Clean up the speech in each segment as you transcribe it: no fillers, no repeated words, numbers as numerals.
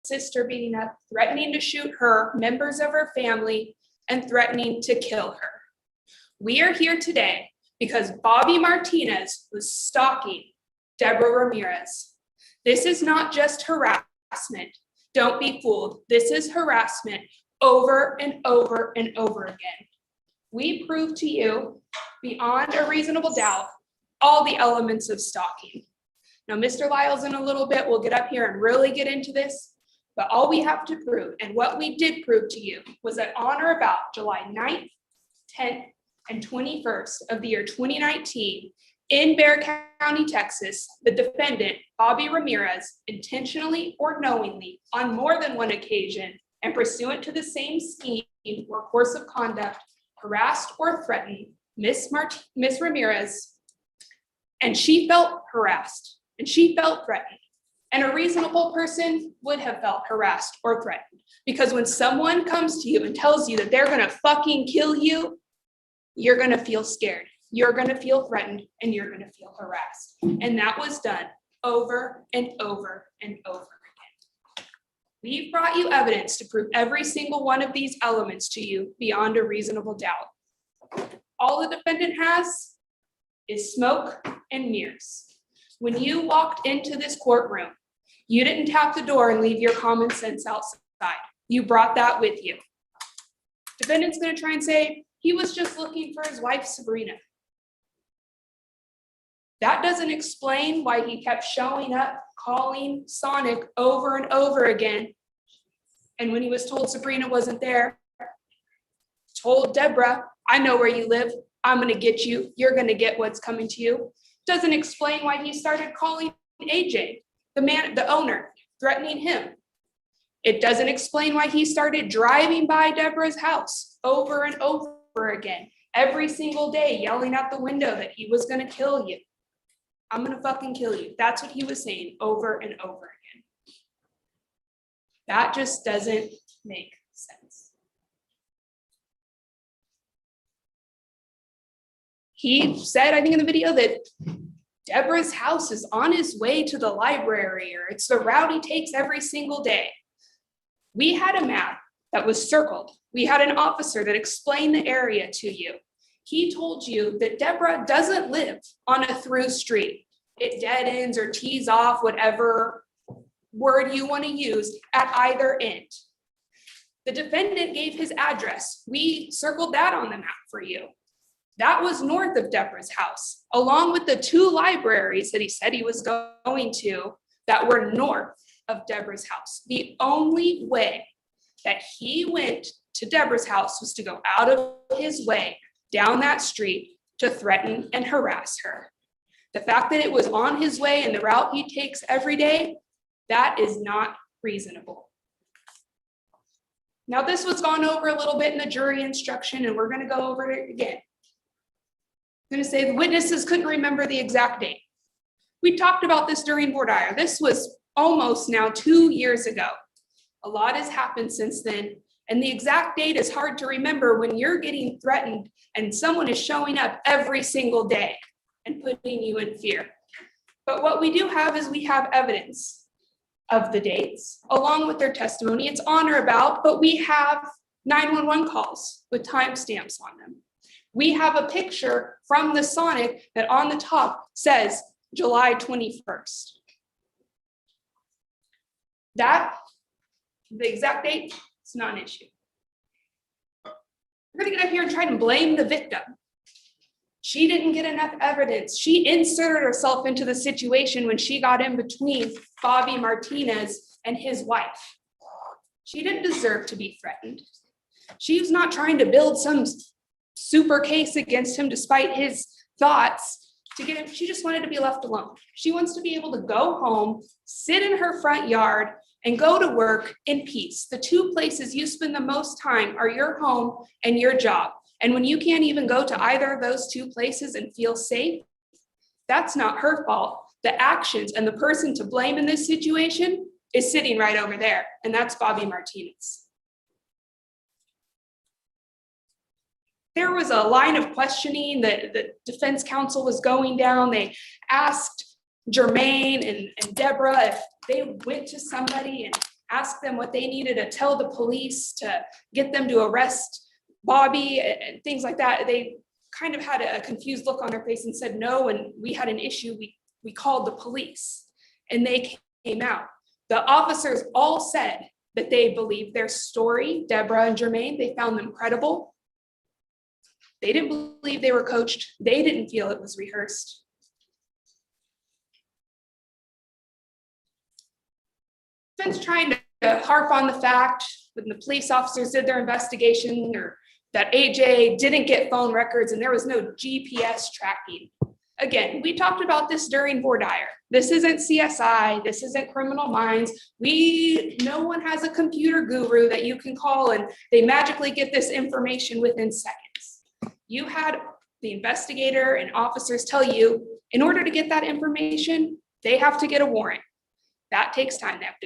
sister beating up, threatening to shoot her, members of her family, and threatening to kill her. We are here today because Bobby Martinez was stalking Deborah Ramirez. This is not just harassment. Don't be fooled. This is harassment over and over and over again. We prove to you, beyond a reasonable doubt, all the elements of stalking. Now, Mr. Lyles in a little bit will get up here and really get into this, but all we have to prove, and what we did prove to you, was that on or about July 9th, 10th, and 21st of the year 2019, in Bexar County, Texas, the defendant, Bobby Ramirez, intentionally or knowingly, on more than one occasion, and pursuant to the same scheme or course of conduct, harassed or threatened Miss Ramirez, and she felt harassed, and she felt threatened. And a reasonable person would have felt harassed or threatened, because when someone comes to you and tells you that they're gonna fucking kill you, you're gonna feel scared, you're gonna feel threatened, and you're gonna feel harassed. And that was done over and over and over again. We've brought you evidence to prove every single one of these elements to you beyond a reasonable doubt. All the defendant has is smoke and mirrors. When you walked into this courtroom, you didn't tap the door and leave your common sense outside. You brought that with you. Defendant's gonna try and say, he was just looking for his wife, Sabrina. That doesn't explain why he kept showing up, calling Sonic over and over again. And when he was told Sabrina wasn't there, told Deborah, I know where you live, I'm gonna get you, you're gonna get what's coming to you. Doesn't explain why he started calling AJ, the owner, threatening him. It doesn't explain why he started driving by Deborah's house over and over again, every single day, yelling out the window that he was gonna kill you. I'm gonna fucking kill you. That's what he was saying over and over again. That just doesn't make sense. He said, I think in the video, that Deborah's house is on his way to the library, or it's the route he takes every single day. We had a map that was circled. We had an officer that explained the area to you. He told you that Deborah doesn't live on a through street. It dead ends or tees off, whatever word you want to use, at either end. The defendant gave his address. We circled that on the map for you. That was north of Deborah's house, along with the two libraries that he said he was going to that were north of Deborah's house. The only way that he went to Deborah's house was to go out of his way down that street to threaten and harass her. The fact that it was on his way and the route he takes every day, that is not reasonable. Now, this was gone over a little bit in the jury instruction, and we're going to go over it again. I'm going to say the witnesses couldn't remember the exact date. We talked about this during voir dire. This was almost now 2 years ago. A lot has happened since then, and the exact date is hard to remember when you're getting threatened and someone is showing up every single day and putting you in fear. But what we do have is we have evidence of the dates along with their testimony. It's on or about, but we have 911 calls with timestamps on them. We have a picture from the Sonic that on the top says July 21st. That, the exact date, it's not an issue. We're gonna get up here and try and blame the victim. She didn't get enough evidence. She inserted herself into the situation when she got in between Bobby Martinez and his wife. She didn't deserve to be threatened. She was not trying to build some super case against him despite his thoughts to get him. She just wanted to be left alone. She wants to be able to go home, sit in her front yard, and go to work in peace. The two places you spend the most time are your home and your job. And when you can't even go to either of those two places and feel safe, that's not her fault. The actions and the person to blame in this situation is sitting right over there, and that's Bobby Martinez. There was a line of questioning that the defense counsel was going down. They asked Jermaine and Deborah if they went to somebody and ask them what they needed to tell the police to get them to arrest Bobby and things like that. They kind of had a confused look on their face and said no, and we had an issue. We called the police and they came out. The officers all said that they believed their story, Deborah and Jermaine. They found them credible. They didn't believe they were coached. They didn't feel it was rehearsed. Defense trying to harp on the fact when the police officers did their investigation or that AJ didn't get phone records and there was no GPS tracking. Again, we talked about this during voir dire. This isn't CSI. This isn't Criminal Minds. No one has a computer guru that you can call and they magically get this information within seconds. You had the investigator and officers tell you, in order to get that information, they have to get a warrant. That takes time. They have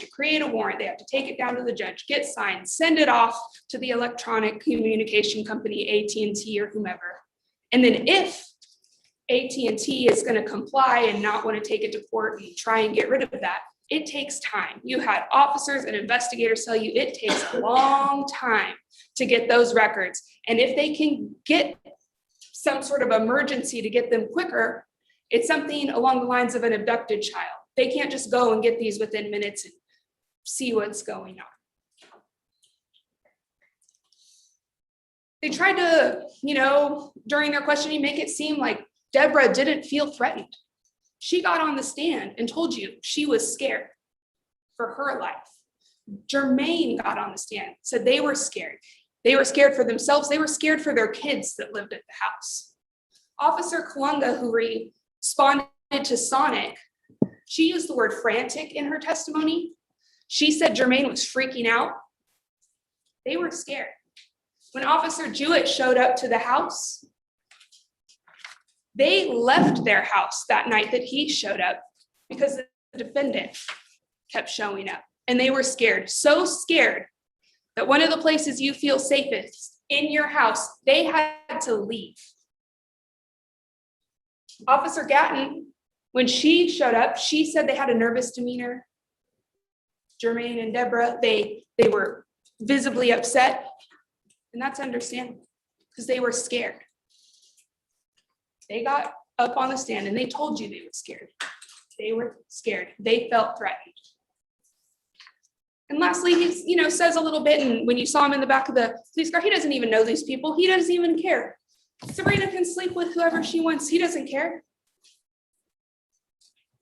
to create a warrant. They have to take it down to the judge, get signed, send it off to the electronic communication company, AT&T or whomever. And then if AT&T is going to comply and not want to take it to court and try and get rid of that, it takes time. You had officers and investigators tell you it takes a long time to get those records. And if they can get some sort of emergency to get them quicker, it's something along the lines of an abducted child. They can't just go and get these within minutes and see what's going on. They tried to, during their questioning, make it seem like Deborah didn't feel threatened. She got on the stand and told you she was scared for her life. Jermaine got on the stand, said they were scared. They were scared for themselves. They were scared for their kids that lived at the house. Officer Kalunga, who responded to Sonic, she used the word frantic in her testimony. She said Jermaine was freaking out. They were scared. When Officer Jewett showed up to the house, they left their house that night that he showed up because the defendant kept showing up and they were scared, so scared that one of the places you feel safest in your house, they had to leave. Officer Gatton, when she showed up, she said they had a nervous demeanor. Jermaine and Deborah, they were visibly upset, and that's understandable because they were scared. They got up on the stand and they told you they were scared. They were scared. They felt threatened. And lastly, he says a little bit, and when you saw him in the back of the police car, he doesn't even know these people. He doesn't even care. Sabrina can sleep with whoever she wants. He doesn't care.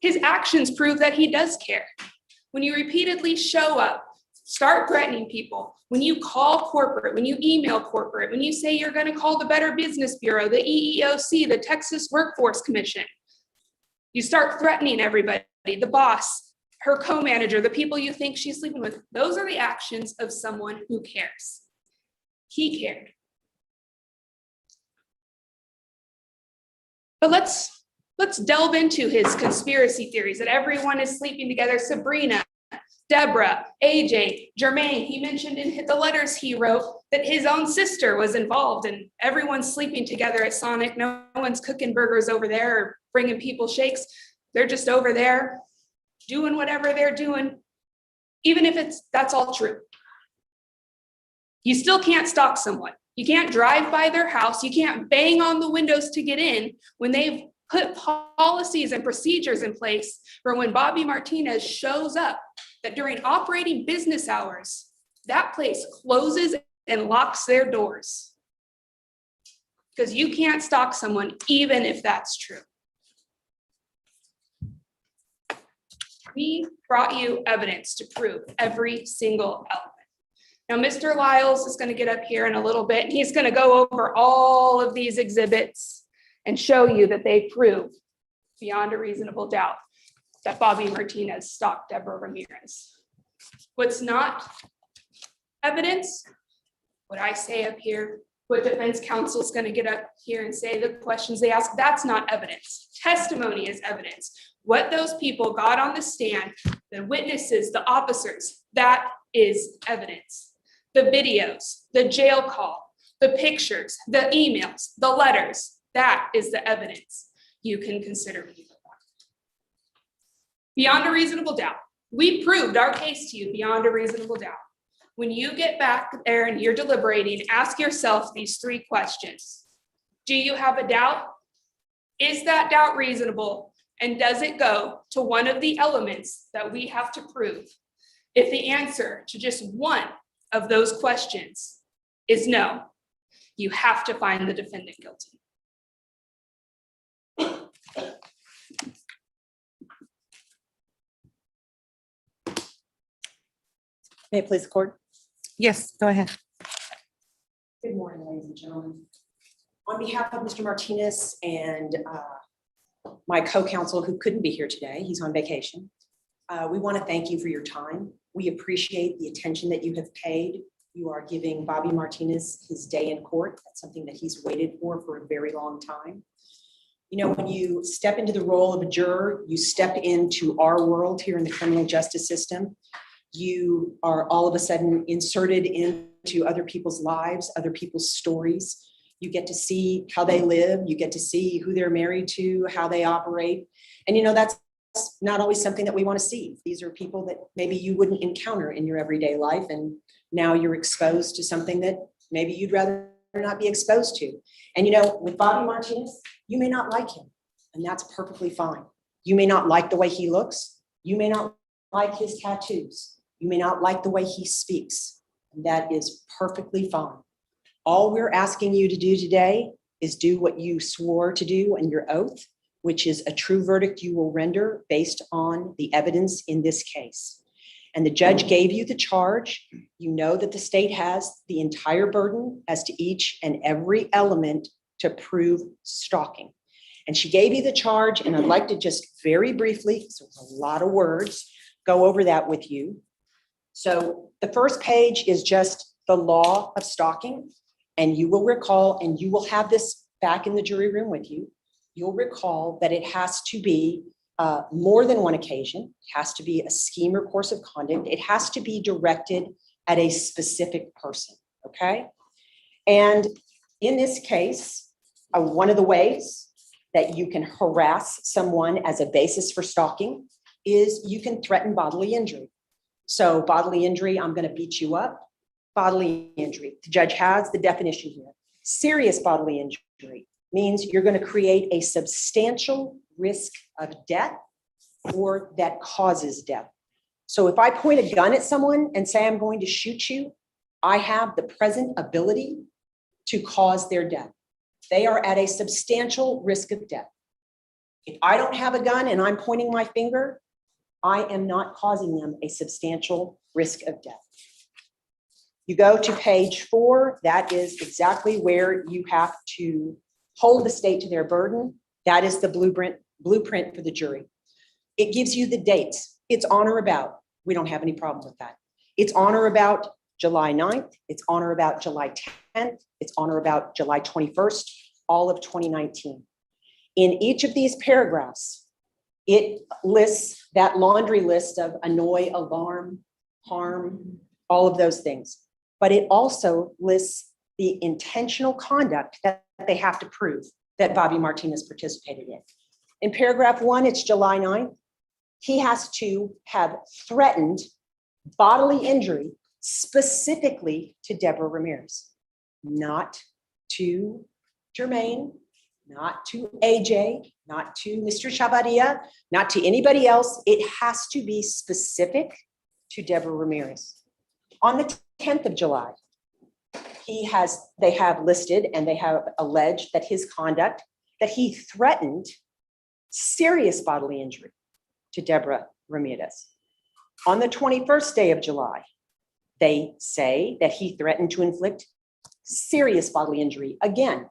His actions prove that he does care. When you repeatedly show up, start threatening people, when you call corporate, when you email corporate, when you say you're going to call the Better Business Bureau, the EEOC, the Texas Workforce Commission, you start threatening everybody, the boss, her co-manager, the people you think she's sleeping with. Those are the actions of someone who cares. He cared. But let's delve into his conspiracy theories that everyone is sleeping together. Sabrina, Deborah, AJ, Jermaine, he mentioned in the letters he wrote that his own sister was involved and everyone's sleeping together at Sonic. No one's cooking burgers over there or bringing people shakes. They're just over there doing whatever they're doing, even if that's all true. You still can't stalk someone. You can't drive by their house. You can't bang on the windows to get in when they've put policies and procedures in place for when Bobby Martinez shows up, that during operating business hours, that place closes and locks their doors. Because you can't stalk someone, even if that's true. We brought you evidence to prove every single element. Now, Mr. Lyles is going to get up here in a little bit, and he's going to go over all of these exhibits and show you that they prove beyond a reasonable doubt that Bobby Martinez stalked Deborah Ramirez. What's not evidence, what I say up here, what defense counsel is going to get up here and say, the questions they ask, that's not evidence. Testimony is evidence. What those people got on the stand, the witnesses, the officers, that is evidence. The videos, the jail call, the pictures, the emails, the letters, that is the evidence you can consider. Beyond a reasonable doubt, We proved our case to you beyond a reasonable doubt. When you get back there and you're deliberating, ask yourself these 3 questions. Do you have a doubt? Is that doubt reasonable? And does it go to one of the elements that we have to prove? If the answer to just one of those questions is no, you have to find the defendant guilty. May it please the court? Yes, go ahead. Good morning, ladies and gentlemen. On behalf of Mr. Martinez and my co-counsel who couldn't be here today, he's on vacation. We want to thank you for your time. We appreciate the attention that you have paid. You are giving Bobby Martinez his day in court. That's something that he's waited for a very long time. You know, when you step into the role of a juror, you step into our world here in the criminal justice system. You are all of a sudden inserted into other people's lives, other people's stories. You get to see how they live. You get to see who they're married to, how they operate. And, you know, that's not always something that we want to see. These are people that maybe you wouldn't encounter in your everyday life. And now you're exposed to something that maybe you'd rather not be exposed to. And, you know, with Bobby Martinez, you may not like him, and that's perfectly fine. You may not like the way he looks. You may not like his tattoos. You may not like the way he speaks, and that is perfectly fine. All we're asking you to do today is do what you swore to do in your oath, which is a true verdict you will render based on the evidence in this case. And the judge gave you the charge. You know that the state has the entire burden as to each and every element to prove stalking. And she gave you the charge, and I'd like to just very briefly, so it's a lot of words, go over that with you. So the first page is just the law of stalking, and you will recall, and you will have this back in the jury room with you, you'll recall that it has to be more than one occasion. It has to be a scheme or course of conduct. It has to be directed at a specific person, okay? And in this case, one of the ways that you can harass someone as a basis for stalking is you can threaten bodily injury. So bodily injury, I'm going to beat you up. Bodily injury, the judge has the definition here. Serious bodily injury means you're going to create a substantial risk of death or that causes death. So if I point a gun at someone and say I'm going to shoot you, I have the present ability to cause their death. They are at a substantial risk of death. If I don't have a gun and I'm pointing my finger, I am not causing them a substantial risk of death. You go to page 4, that is exactly where you have to hold the state to their burden. That is the blueprint for the jury. It gives you the dates. It's on or about. We don't have any problem with that. It's on or about July 9th. It's on or about July 10th. It's on or about July 21st, all of 2019. In each of these paragraphs, it lists that laundry list of annoy, alarm, harm, all of those things. But it also lists the intentional conduct that they have to prove that Bobby Martinez participated in. In paragraph 1, it's July 9th. He has to have threatened bodily injury specifically to Deborah Ramirez, not to Jermaine, not to AJ, not to Mr. Chavarria, not to anybody else. It has to be specific to Deborah Ramirez. On the 10th of July, they have listed and they have alleged that his conduct, that he threatened serious bodily injury to Deborah Ramirez. On the 21st day of July, they say that he threatened to inflict serious bodily injury again.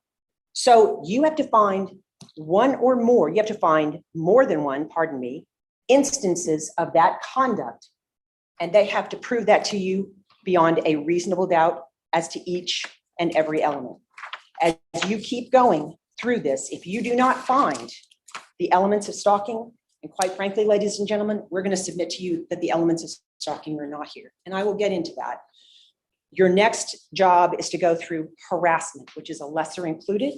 So you have to find one or more, you have to find more than one, instances of that conduct. And they have to prove that to you beyond a reasonable doubt as to each and every element. As you keep going through this, if you do not find the elements of stalking, and quite frankly, ladies and gentlemen, we're going to submit to you that the elements of stalking are not here. And I will get into that. Your next job is to go through harassment, which is a lesser included.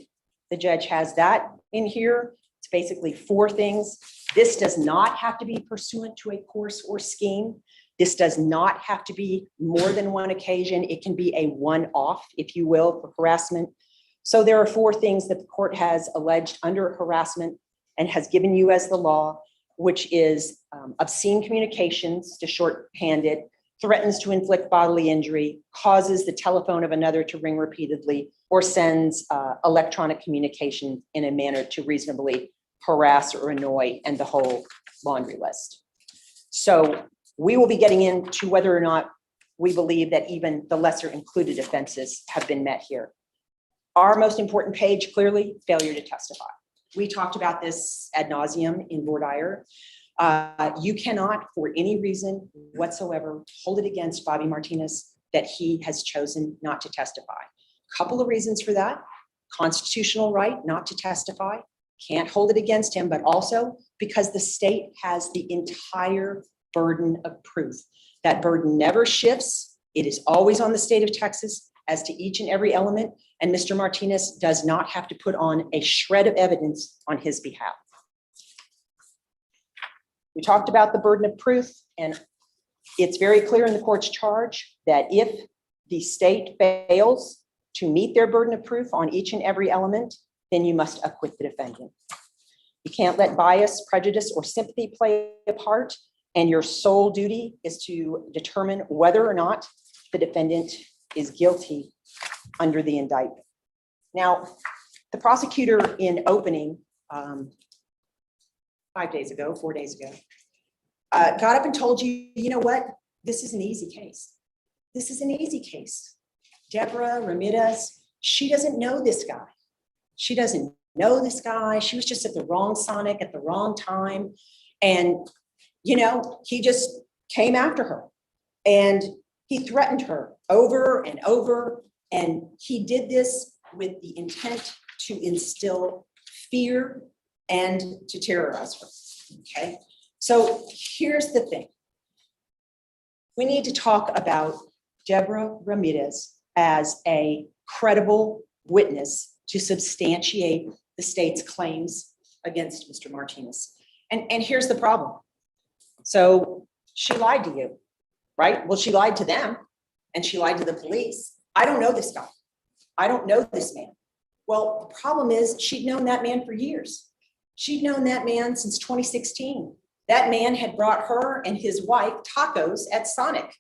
The judge has that in here. It's basically 4 things. This does not have to be pursuant to a course or scheme. This does not have to be more than one occasion. It can be a one-off, if you will, for harassment. So there are 4 things that the court has alleged under harassment and has given you as the law, which is obscene communications, to shorthand it, threatens to inflict bodily injury, causes the telephone of another to ring repeatedly, or sends electronic communication in a manner to reasonably harass or annoy, and the whole laundry list. So we will be getting into whether or not we believe that even the lesser included offenses have been met here. Our most important page, clearly, failure to testify. We talked about this ad nauseum in voir dire. You cannot, for any reason whatsoever, hold it against Bobby Martinez that he has chosen not to testify. Couple of reasons for that: constitutional right not to testify, can't hold it against him, but also because the state has the entire burden of proof. That burden never shifts. It is always on the state of Texas as to each and every element, and Mr. Martinez does not have to put on a shred of evidence on his behalf. We talked about the burden of proof, and it's very clear in the court's charge that if the state fails to meet their burden of proof on each and every element, then you must acquit the defendant. You can't let bias, prejudice, or sympathy play a part, and your sole duty is to determine whether or not the defendant is guilty under the indictment. Now, the prosecutor in opening 4 days ago, got up and told you, you know what? This is an easy case. This is an easy case. Deborah Ramirez, she doesn't know this guy. She doesn't know this guy. She was just at the wrong Sonic at the wrong time. And, you know, he just came after her and he threatened her over and over. And he did this with the intent to instill fear and to terrorize her. Okay. So here's the thing. We need to talk about Deborah Ramirez as a credible witness to substantiate the state's claims against Mr. Martinez. And here's the problem. So she lied to you, right? Well, she lied to them and she lied to the police. I don't know this guy. I don't know this man. Well, the problem is she'd known that man for years. She'd known that man since 2016. That man had brought her and his wife tacos at Sonic.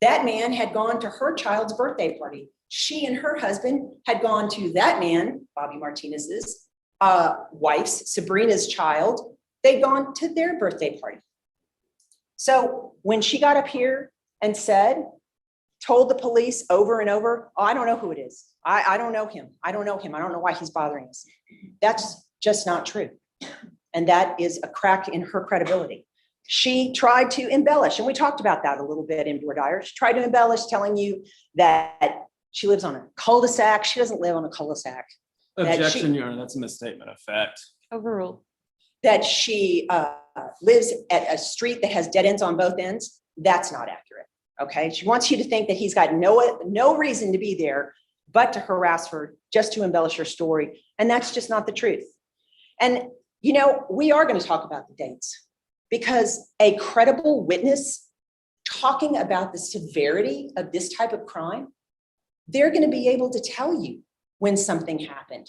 That man had gone to her child's birthday party. She and her husband had gone to that man, Bobby Martinez's wife's, Sabrina's child. They'd gone to their birthday party. So when she got up here and told the police over and over, oh, I don't know who it is. I don't know him. I don't know him. I don't know why he's bothering us. That's just not true. And that is a crack in her credibility. She tried to embellish, and we talked about that a little bit in voir dire. She tried to embellish, telling you that she lives on a cul-de-sac. She doesn't live on a cul-de-sac. Objection, Your Honor, that's a misstatement of fact. Overruled. That she lives at a street that has dead ends on both ends. That's not accurate. Okay. She wants you to think that he's got no reason to be there but to harass her, just to embellish her story. And that's just not the truth. And, you know, we are going to talk about the dates, because a credible witness talking about the severity of this type of crime, they're going to be able to tell you when something happened,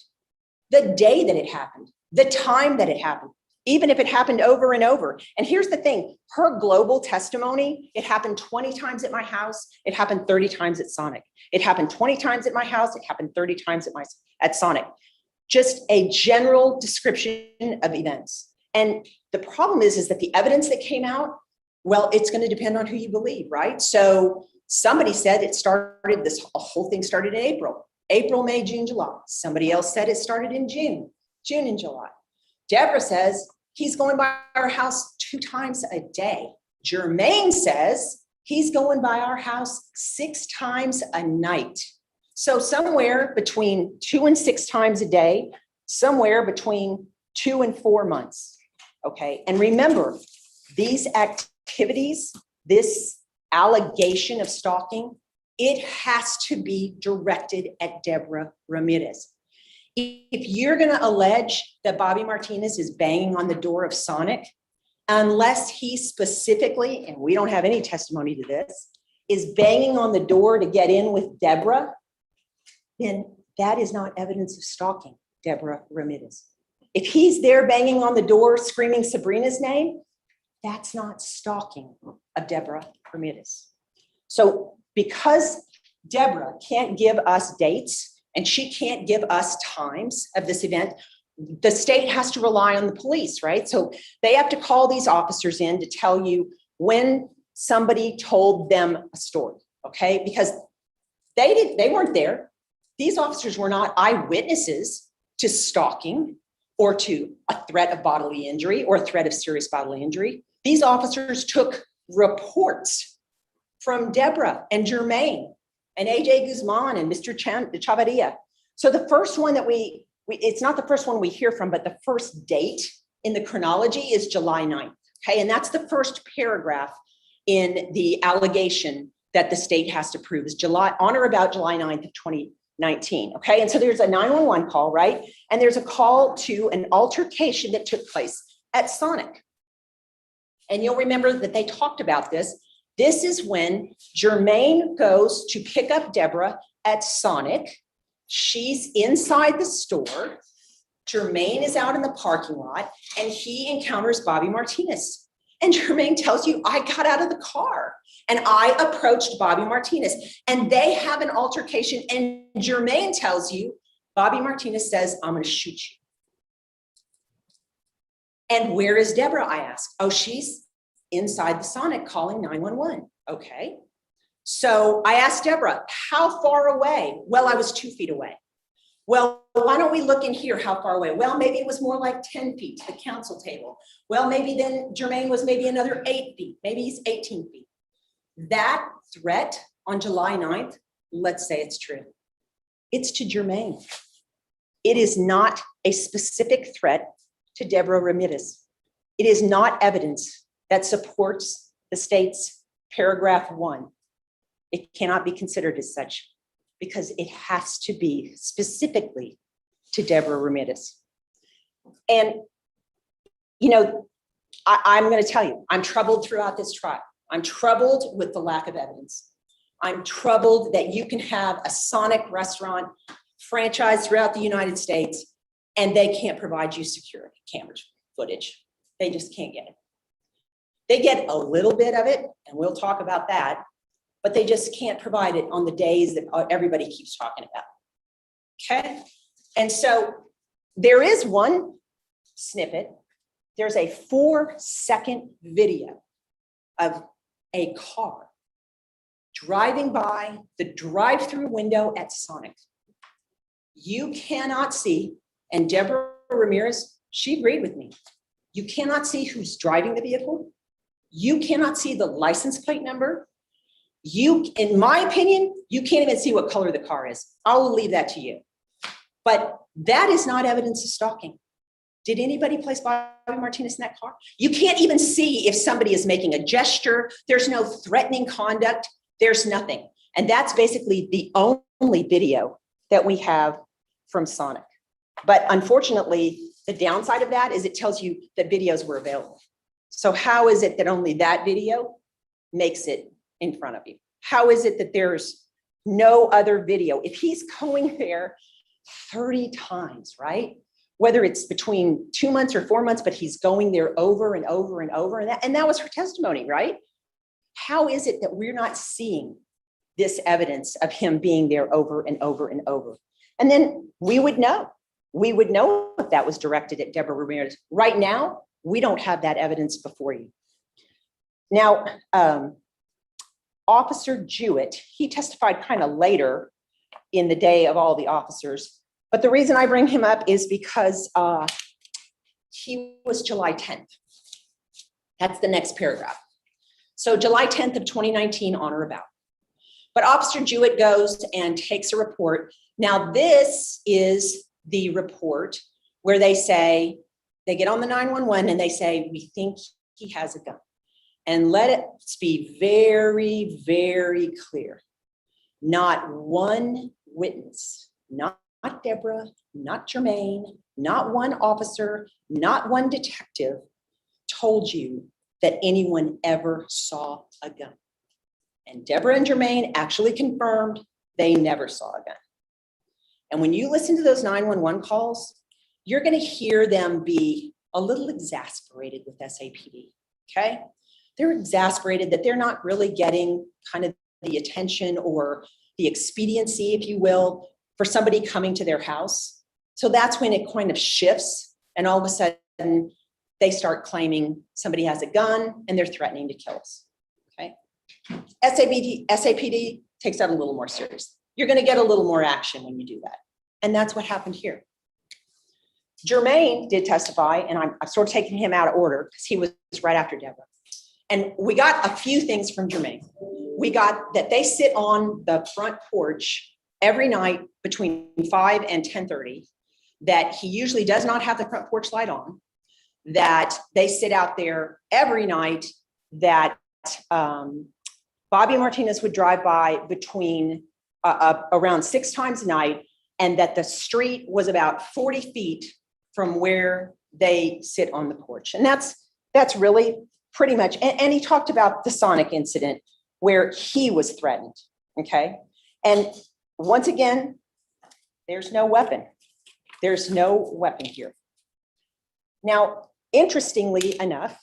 the day that it happened, the time that it happened, even if it happened over and over. And here's the thing, her global testimony, it happened 20 times at my house. It happened 30 times at Sonic. It happened 20 times at my house. It happened 30 times at Sonic. Just a general description of events. And the problem is that the evidence that came out, well, it's going to depend on who you believe, right? So somebody said this whole thing started in April, May, June, July. Somebody else said it started in June and July. Deborah says he's going by our house 2 times a day. Jermaine says he's going by our house 6 times a night. So somewhere between 2 and 6 times a day, somewhere between 2 and 4 months. Okay. And remember, these activities, this allegation of stalking, it has to be directed at Deborah Ramirez. if you're going to allege that Bobby Martinez is banging on the door of Sonic, unless he specifically, and we don't have any testimony to this, is banging on the door to get in with Deborah, then that is not evidence of stalking Deborah Ramirez. If he's there banging on the door, screaming Sabrina's name, that's not stalking of Deborah Ramirez. So because Deborah can't give us dates and she can't give us times of this event, the state has to rely on the police, right? So they have to call these officers in to tell you when somebody told them a story, okay? Because they weren't there. These officers were not eyewitnesses to stalking or to a threat of bodily injury or a threat of serious bodily injury. These officers took reports from Deborah and Jermaine and AJ Guzman and Mr. Chavarria. So the first one that it's not the first one we hear from, but the first date in the chronology is July 9th, okay? And that's the first paragraph in the allegation that the state has to prove is on or about July 9th of 2019, okay? And so there's a 911 call, right? And there's a call to an altercation that took place at Sonic. And you'll remember that they talked about this. This is when Jermaine goes to pick up Deborah at Sonic. She's inside the store. Jermaine is out in the parking lot and he encounters Bobby Martinez. And Jermaine tells you, I got out of the car and I approached Bobby Martinez and they have an altercation. And Jermaine tells you, Bobby Martinez says, I'm going to shoot you. And where is Deborah? I ask. Oh, she's inside the Sonic calling 911. Okay. So I asked Deborah, how far away? Well, I was 2 feet away. Well, why don't we look in here? How far away? Well, maybe it was more like 10 feet to the council table. Well, maybe then Jermaine was maybe another 8 feet. Maybe he's 18 feet. That threat on July 9th, let's say it's true. It's to Jermaine. It is not a specific threat to Deborah Ramirez. It is not evidence that supports the state's paragraph 1. It cannot be considered as such because it has to be specifically to Deborah Ramirez. And, you know, I'm going to tell you, I'm troubled throughout this trial. I'm troubled with the lack of evidence. I'm troubled that you can have a Sonic restaurant franchise throughout the United States and they can't provide you security camera footage. They just can't get it. They get a little bit of it, and we'll talk about that, but they just can't provide it on the days that everybody keeps talking about. Okay? And so there is one snippet. There's a 4-second video of a car driving by the drive-through window at Sonic. You cannot see, and Deborah Ramirez, she agreed with me. You cannot see who's driving the vehicle. You cannot see the license plate number. In my opinion, you can't even see what color the car is. I will leave that to you. But that is not evidence of stalking. Did anybody place Bobby Martinez in that car? You can't even see if somebody is making a gesture. There's no threatening conduct. There's nothing. And that's basically the only video that we have from Sonic. But unfortunately, the downside of that is it tells you that videos were available. So how is it that only that video makes it in front of you? How is it that there's no other video? If he's going there 30 times, right? Whether it's between 2 months or 4 months, but he's going there over and over and over. And that was her testimony, right? How is it that we're not seeing this evidence of him being there over and over and over? And then we would know. We would know if that was directed at Deborah Ramirez. Right now, we don't have that evidence before you. Now, Officer Jewett, he testified kind of later in the day of all the officers. But the reason I bring him up is because he was July 10th. That's the next paragraph. So July 10th of 2019 on or about. But Officer Jewett goes and takes a report. Now this is the report where they say, they get on the 911 and they say, we think he has a gun. And let it be very, very clear. Not one witness, not not Deborah, not Jermaine, not one officer, not one detective told you that anyone ever saw a gun. And Deborah and Jermaine actually confirmed they never saw a gun. And when you listen to those 911 calls, you're going to hear them be a little exasperated with SAPD, okay? They're exasperated that they're not really getting kind of the attention or the expediency, if you will, for somebody coming to their house. So that's when it kind of shifts, and all of a sudden they start claiming somebody has a gun and they're threatening to kill us, okay? SAPD takes that a little more serious. You're going to get a little more action when you do that. And that's what happened here. Jermaine did testify, and I'm sort of taking him out of order because he was right after Deborah. And we got a few things from Jermaine. We got that they sit on the front porch every night between 5 and 10:30, that he usually does not have the front porch light on, that they sit out there every night, that Bobby Martinez would drive by between around 6 times a night, and that the street was about 40 feet from where they sit on the porch. And that's really pretty much, and he talked about the Sonic incident where he was threatened, okay? And once again, there's no weapon. There's no weapon here. Now, interestingly enough,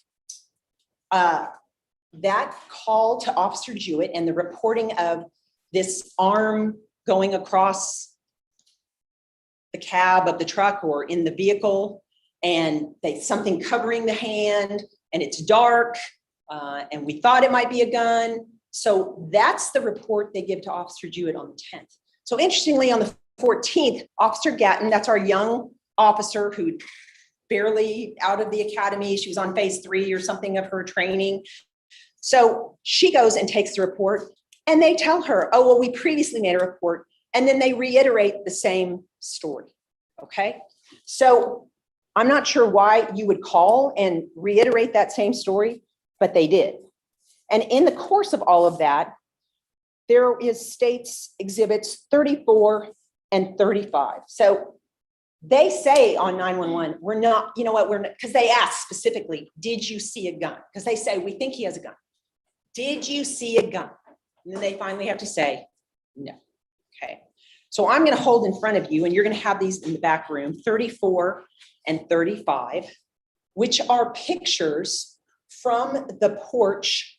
that call to Officer Jewett and the reporting of this arm going across the cab of the truck or in the vehicle, and something covering the hand, and it's dark, and we thought it might be a gun. So that's the report they give to Officer Jewett on the 10th. So interestingly, on the 14th, Officer Gatton, that's our young officer who barely out of the academy, she was on phase 3 or something of her training. So she goes and takes the report, and they tell her, oh, well, we previously made a report, and then they reiterate the same story, okay? So I'm not sure why you would call and reiterate that same story, but they did. And in the course of all of that, there is states exhibits 34 and 35. So they say on 911, we're not, you know what, we're not, because they ask specifically, did you see a gun? Because they say, we think he has a gun. Did you see a gun? And then they finally have to say, no, okay. So I'm going to hold in front of you, and you're going to have these in the back room, 34 and 35, which are pictures from the porch.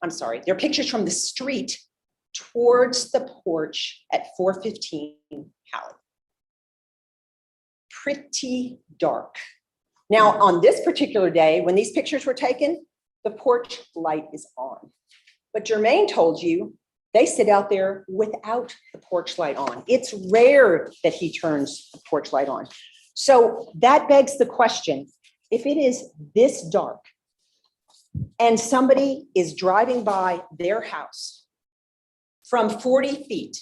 I'm sorry, they're pictures from the street towards the porch at 415 Howard. Pretty dark. Now, on this particular day, when these pictures were taken, the porch light is on. But Jermaine told you they sit out there without the porch light on. It's rare that he turns the porch light on. So that begs the question, if it is this dark and somebody is driving by their house from 40 feet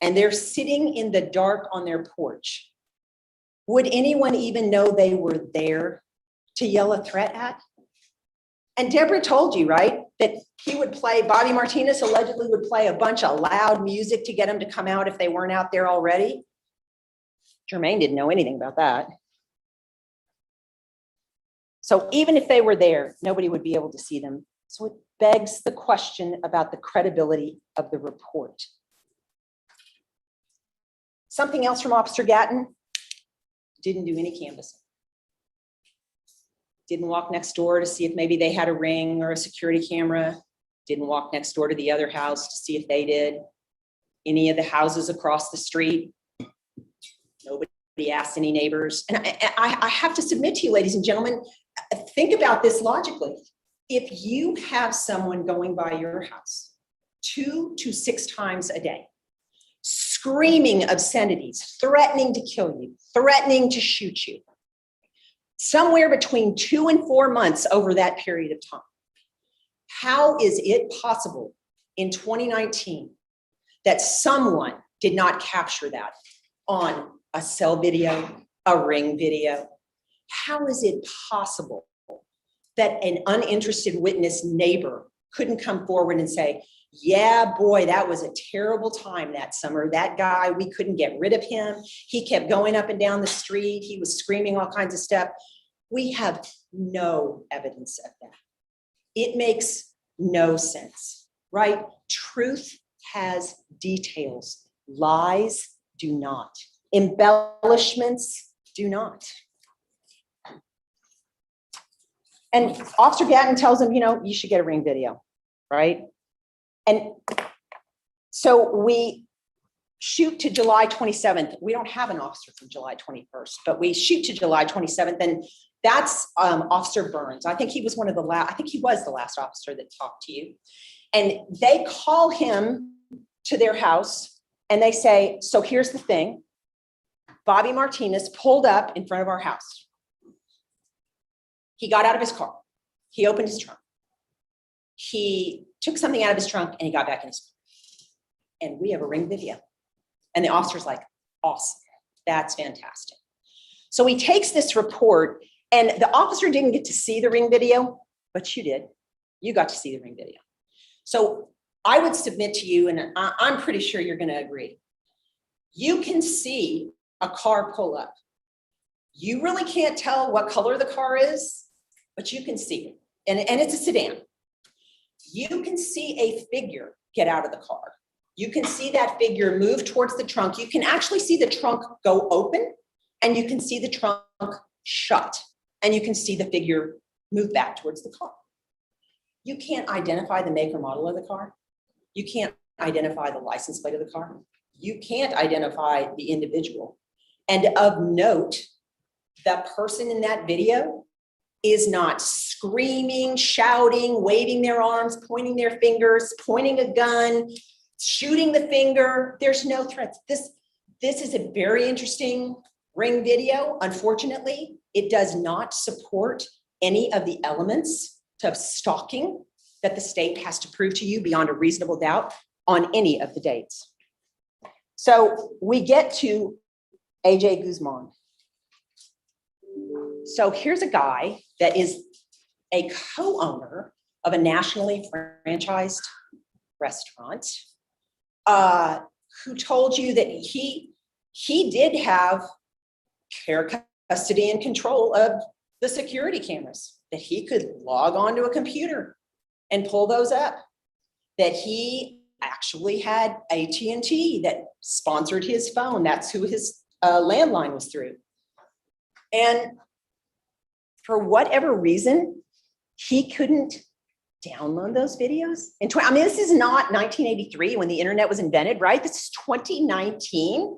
and they're sitting in the dark on their porch, would anyone even know they were there to yell a threat at? And Deborah told you, right, that he would play, Bobby Martinez allegedly would play a bunch of loud music to get them to come out if they weren't out there already. Jermaine didn't know anything about that. So even if they were there, nobody would be able to see them. So it begs the question about the credibility of the report. Something else from Officer Gatton, didn't do any canvassing. Didn't walk next door to see if maybe they had a ring or a security camera. Didn't walk next door to the other house to see if they did. Any of the houses across the street. Nobody asked any neighbors. And I have to submit to you, ladies and gentlemen, think about this logically. If you have someone going by your house 2 to 6 times a day, screaming obscenities, threatening to kill you, threatening to shoot you, somewhere between 2 and 4 months over that period of time, how is it possible in 2019 that someone did not capture that on a cell video, a ring video? How is it possible that an uninterested witness neighbor couldn't come forward and say, Yeah, boy, that was a terrible time that summer. That guy, we couldn't get rid of him. He kept going up and down the street. He was screaming all kinds of stuff. We have no evidence of that. It makes no sense, right? Truth has details. Lies do not. Embellishments do not. And Officer Gatton tells him, you should get a ring video, right? And so we shoot to July 27th. We don't have an officer from July 21st, but we shoot to July 27th, and that's Officer Burns. I think he was the last officer that talked to you. And they call him to their house and they say, so here's the thing. Bobby Martinez pulled up in front of our house. He got out of his car. He opened his trunk. He took something out of his trunk and he got back in his car. And we have a ring video. And the officer's like, awesome. That's fantastic. So he takes this report, and the officer didn't get to see the ring video, but you did. You got to see the ring video. So I would submit to you, and I'm pretty sure you're going to agree. You can see a car pull up. You really can't tell what color the car is, but you can see it. And it's a sedan. You can see a figure get out of the car. You can see that figure move towards the trunk. You can actually see the trunk go open, and you can see the trunk shut, and you can see the figure move back towards the car. You can't identify the make or model of the car. You can't identify the license plate of the car. You can't identify the individual. And of note, the person in that video is not screaming, shouting, waving their arms, pointing their fingers, pointing a gun, shooting the finger. There's no threats. This is a very interesting ring video. Unfortunately, it does not support any of the elements of stalking that the state has to prove to you beyond a reasonable doubt on any of the dates. So we get to AJ Guzman. So here's a guy that is a co-owner of a nationally franchised restaurant who told you that he did have care, custody, and control of the security cameras, that he could log onto a computer and pull those up, that he actually had AT&T that sponsored his phone. That's who his landline was through. And for whatever reason, he couldn't download those videos. This is not 1983 when the internet was invented, right? This is 2019.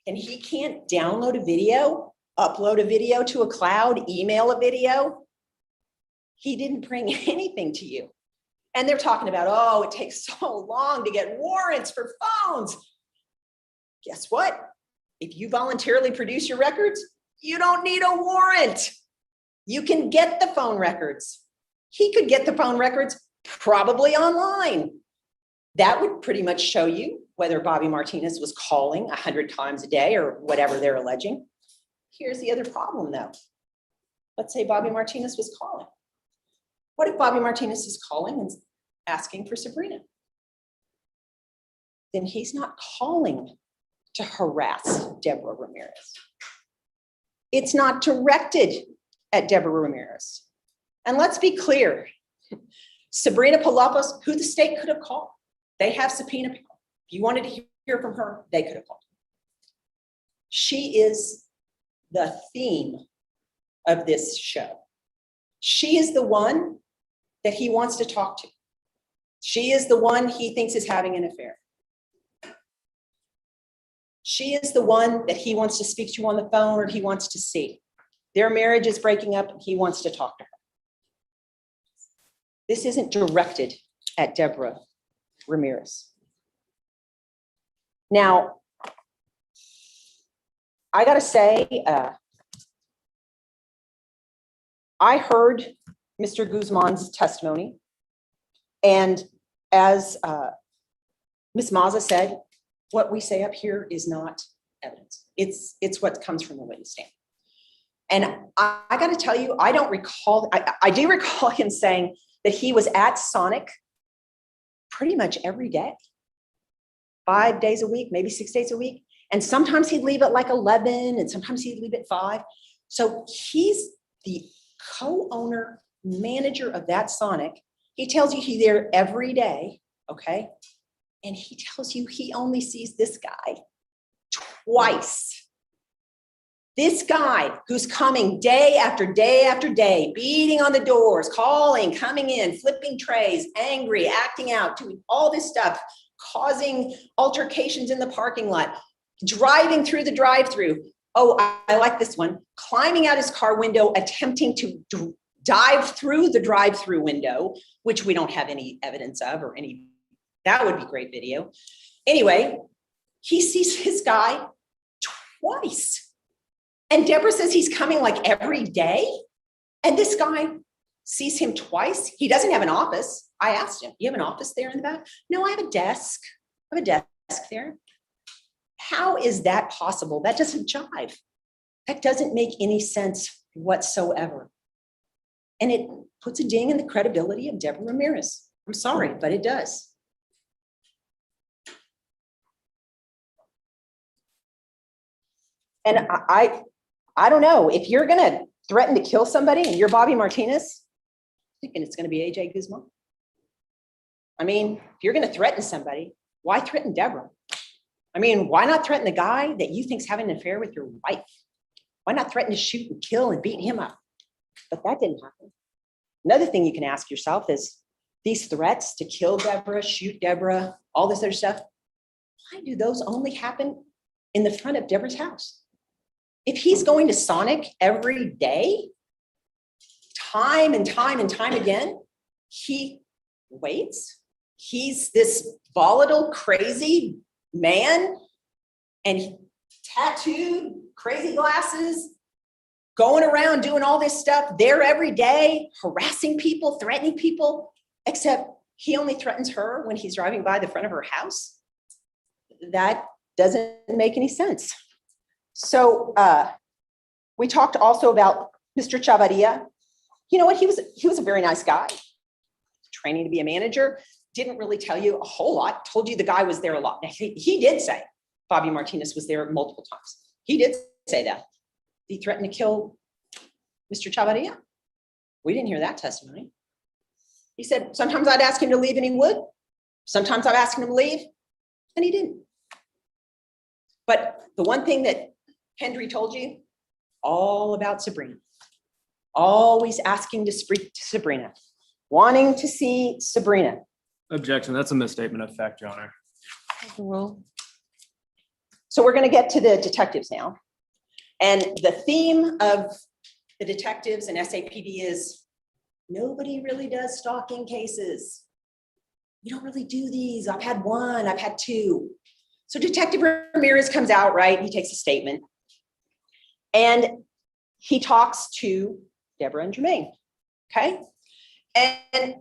And he can't download a video, upload a video to a cloud, email a video. He didn't bring anything to you. And they're talking about, oh, it takes so long to get warrants for phones. Guess what? If you voluntarily produce your records, you don't need a warrant. You can get the phone records. He could get the phone records probably online. That would pretty much show you whether Bobby Martinez was calling 100 times a day or whatever they're alleging. Here's the other problem, though. Let's say Bobby Martinez was calling. What if Bobby Martinez is calling and asking for Sabrina? Then he's not calling to harass Deborah Ramirez. It's not directed at Deborah Ramirez. And let's be clear, Sabrina Palopos, who the state could have called, they have subpoena power. If you wanted to hear from her, they could have called. She is the theme of this show. She is the one that he wants to talk to. She is the one he thinks is having an affair. She is the one that he wants to speak to on the phone or he wants to see. Their marriage is breaking up and he wants to talk to her. This isn't directed at Deborah Ramirez. Now, I gotta say, I heard Mr. Guzman's testimony, and as Ms. Meza said, what we say up here is not evidence. It's what comes from the witness stand. And I gotta tell you, I don't recall, I do recall him saying that he was at Sonic pretty much every day. 5 days a week, maybe 6 days a week. And sometimes he'd leave at like 11 and sometimes he'd leave at 5. So he's the co-owner, manager of that Sonic. He tells you he's there every day, okay? And he tells you he only sees this guy twice. This guy who's coming day after day after day, beating on the doors, calling, coming in, flipping trays, angry, acting out, doing all this stuff, causing altercations in the parking lot, driving through the drive-through. Oh, I like this one. Climbing out his car window, attempting to dive through the drive-through window, which we don't have any evidence of or any, that would be great video. Anyway, he sees his guy twice. And Deborah says he's coming like every day. And this guy sees him twice. He doesn't have an office. I asked him, you have an office there in the back? No, I have a desk. I have a desk there. How is that possible? That doesn't jive. That doesn't make any sense whatsoever. And it puts a ding in the credibility of Deborah Ramirez. I'm sorry, but it does. And I don't know, if you're gonna threaten to kill somebody and you're Bobby Martinez, I'm thinking it's gonna be AJ Guzman. I mean, if you're gonna threaten somebody, why threaten Deborah? I mean, why not threaten the guy that you think's having an affair with your wife? Why not threaten to shoot and kill and beat him up? But that didn't happen. Another thing you can ask yourself is, these threats to kill Deborah, shoot Deborah, all this other stuff, why do those only happen in the front of Deborah's house? If he's going to Sonic every day, time and time and time again, he waits. He's this volatile, crazy man, and he tattooed, crazy glasses, going around doing all this stuff there every day, harassing people, threatening people, except he only threatens her when he's driving by the front of her house. That doesn't make any sense. So we talked also about Mr. Chavarria. You know what? He was a very nice guy. Training to be a manager, didn't really tell you a whole lot. Told you the guy was there a lot. Now, he did say Bobby Martinez was there multiple times. He did say that. He threatened to kill Mr. Chavarria. We didn't hear that testimony. He said, sometimes I'd ask him to leave and he would. Sometimes I'd ask him to leave and he didn't. But the one thing that Hendry told you, all about Sabrina. Always asking to speak to Sabrina. Wanting to see Sabrina. Objection, that's a misstatement of fact, Your Honor. So we're going to get to the detectives now. And the theme of the detectives and SAPD is nobody really does stalking cases. We don't really do these. I've had one, I've had two. So Detective Ramirez comes out, right? He takes a statement and he talks to Deborah and Jermaine, okay? And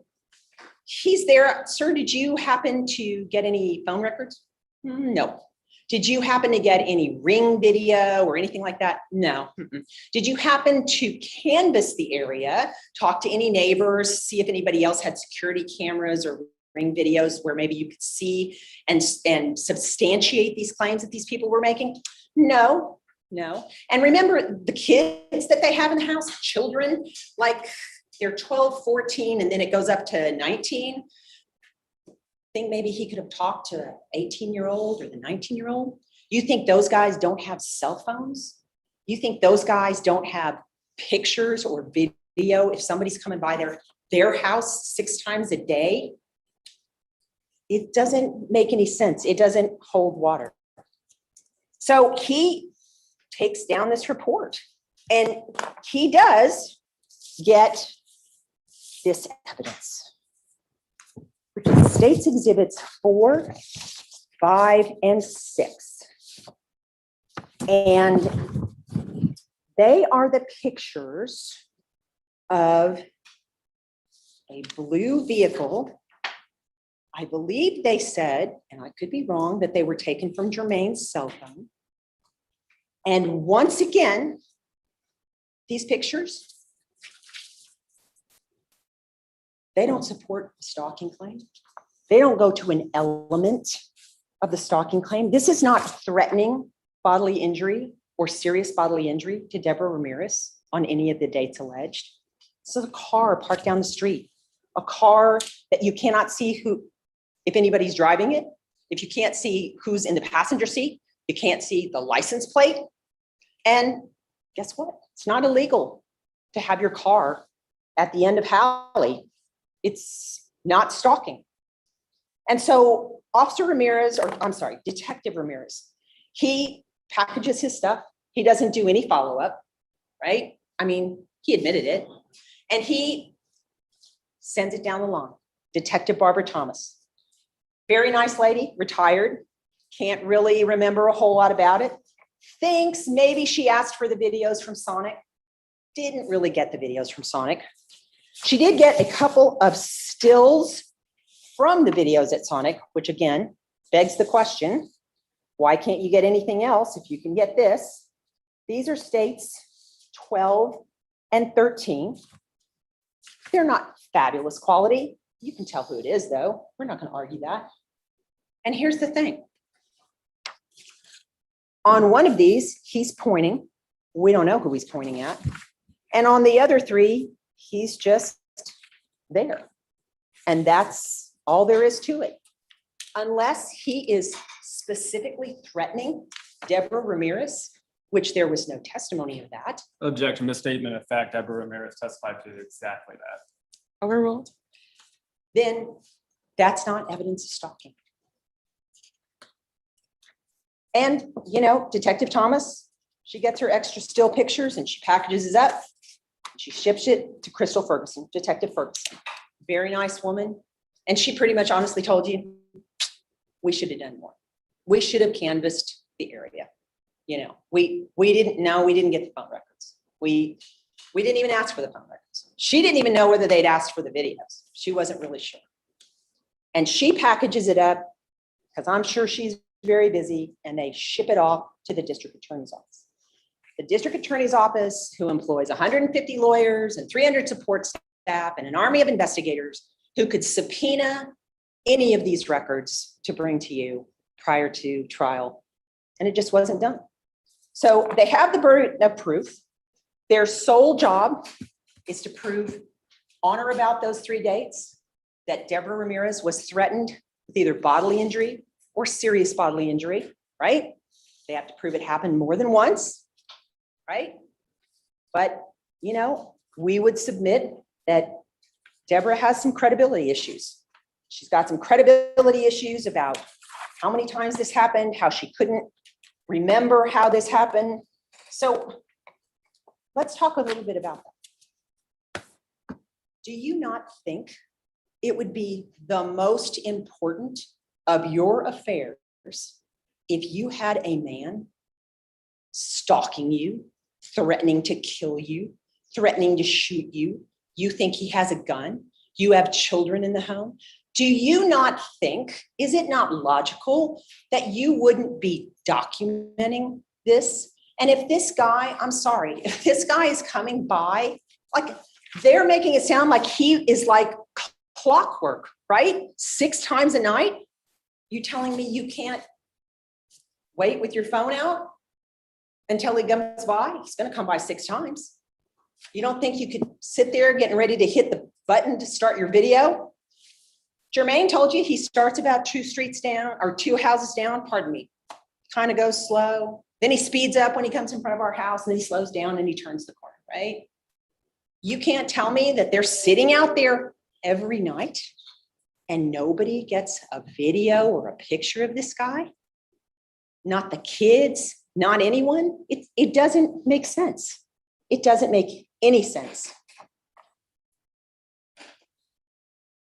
he's there. Sir, did you happen to get any phone records? No. Did you happen to get any ring video or anything like that? No. Did you happen to canvass the area, talk to any neighbors, see if anybody else had security cameras or ring videos where maybe you could see and substantiate these claims that these people were making? No. And remember the kids that they have in the house, children, like they're 12, 14, and then it goes up to 19. Think maybe he could have talked to an 18-year-old or the 19-year-old. You think those guys don't have cell phones? You think those guys don't have pictures or video if somebody's coming by their house 6 times a day? It doesn't make any sense. It doesn't hold water. So he takes down this report and he does get this evidence, which is State's Exhibits 4, 5, and 6. And they are the pictures of a blue vehicle. I believe they said, and I could be wrong, that they were taken from Jermaine's cell phone. And once again, these pictures, they don't support a stalking claim. They don't go to an element of the stalking claim. This is not threatening bodily injury or serious bodily injury to Deborah Ramirez on any of the dates alleged. This is a car parked down the street, a car that you cannot see who, if anybody's driving it, if you can't see who's in the passenger seat, you can't see the license plate. And guess what? It's not illegal to have your car at the end of Halley. It's not stalking. And so Officer Ramirez, or I'm sorry, Detective Ramirez, he packages his stuff. He doesn't do any follow-up, right? I mean, he admitted it. And he sends it down the line. Detective Barbara Thomas, very nice lady, retired, can't really remember a whole lot about it. Thinks maybe she asked for the videos from Sonic. Didn't really get the videos from Sonic. She did get a couple of stills from the videos at Sonic, which again begs the question, why can't you get anything else if you can get this? These are states 12 and 13. They're not fabulous quality. You can tell who it is though. We're not going to argue that. And here's the thing. On one of these, he's pointing. We don't know who he's pointing at. And on the other three, he's just there. And that's all there is to it. Unless he is specifically threatening Deborah Ramirez, which there was no testimony of that. Objection, misstatement of fact. Deborah Ramirez testified to exactly that. Overruled. Then that's not evidence of stalking. And, you know, Detective Thomas, she gets her extra still pictures and she packages it up. She ships it to Crystal Ferguson, Detective Ferguson. Very nice woman. And she pretty much honestly told you, we should have done more. We should have canvassed the area. You know, we didn't get the phone records. We didn't even ask for the phone records. She didn't even know whether they'd asked for the videos. She wasn't really sure. And she packages it up because I'm sure she's very busy, and they ship it off to the district attorney's office. The district attorney's office, who employs 150 lawyers and 300 support staff and an army of investigators who could subpoena any of these records to bring to you prior to trial. And it just wasn't done. So they have the burden of proof. Their sole job is to prove on or about those 3 dates that Deborah Ramirez was threatened with either bodily injury or serious bodily injury, right? They have to prove it happened more than once, right? But, you know, we would submit that Deborah has some credibility issues. She's got some credibility issues about how many times this happened, how she couldn't remember how this happened. So let's talk a little bit about that. Do you not think it would be the most important of your affairs if you had a man stalking you, threatening to kill you, threatening to shoot you? You think he has a gun? You have children in the home? Do you not think, is it not logical that you wouldn't be documenting this? And if this guy, I'm sorry, if this guy is coming by, like they're making it sound like he is like clockwork, right? 6 times a night. You telling me you can't wait with your phone out until he comes by? He's going to come by 6 times. You don't think you could sit there getting ready to hit the button to start your video? Jermaine told you he starts about 2 streets down or 2 houses down, pardon me, kind of goes slow. Then he speeds up when he comes in front of our house, and then he slows down and he turns the corner, right? You can't tell me that they're sitting out there every night and nobody gets a video or a picture of this guy? Not the kids, not anyone. It doesn't make sense. It doesn't make any sense.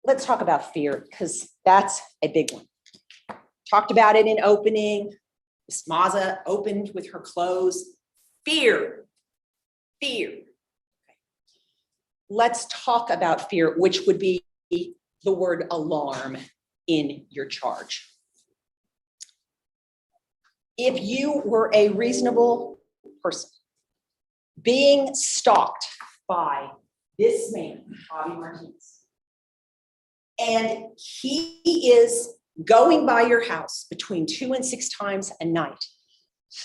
Let's talk about fear, because that's a big one. Talked about it in opening. Miss Meza opened with her close. Fear. Let's talk about fear, which would be the word alarm in your charge. If you were a reasonable person being stalked by this man, Bobby Martinez, And he is going by your house between 2 and 6 times a night,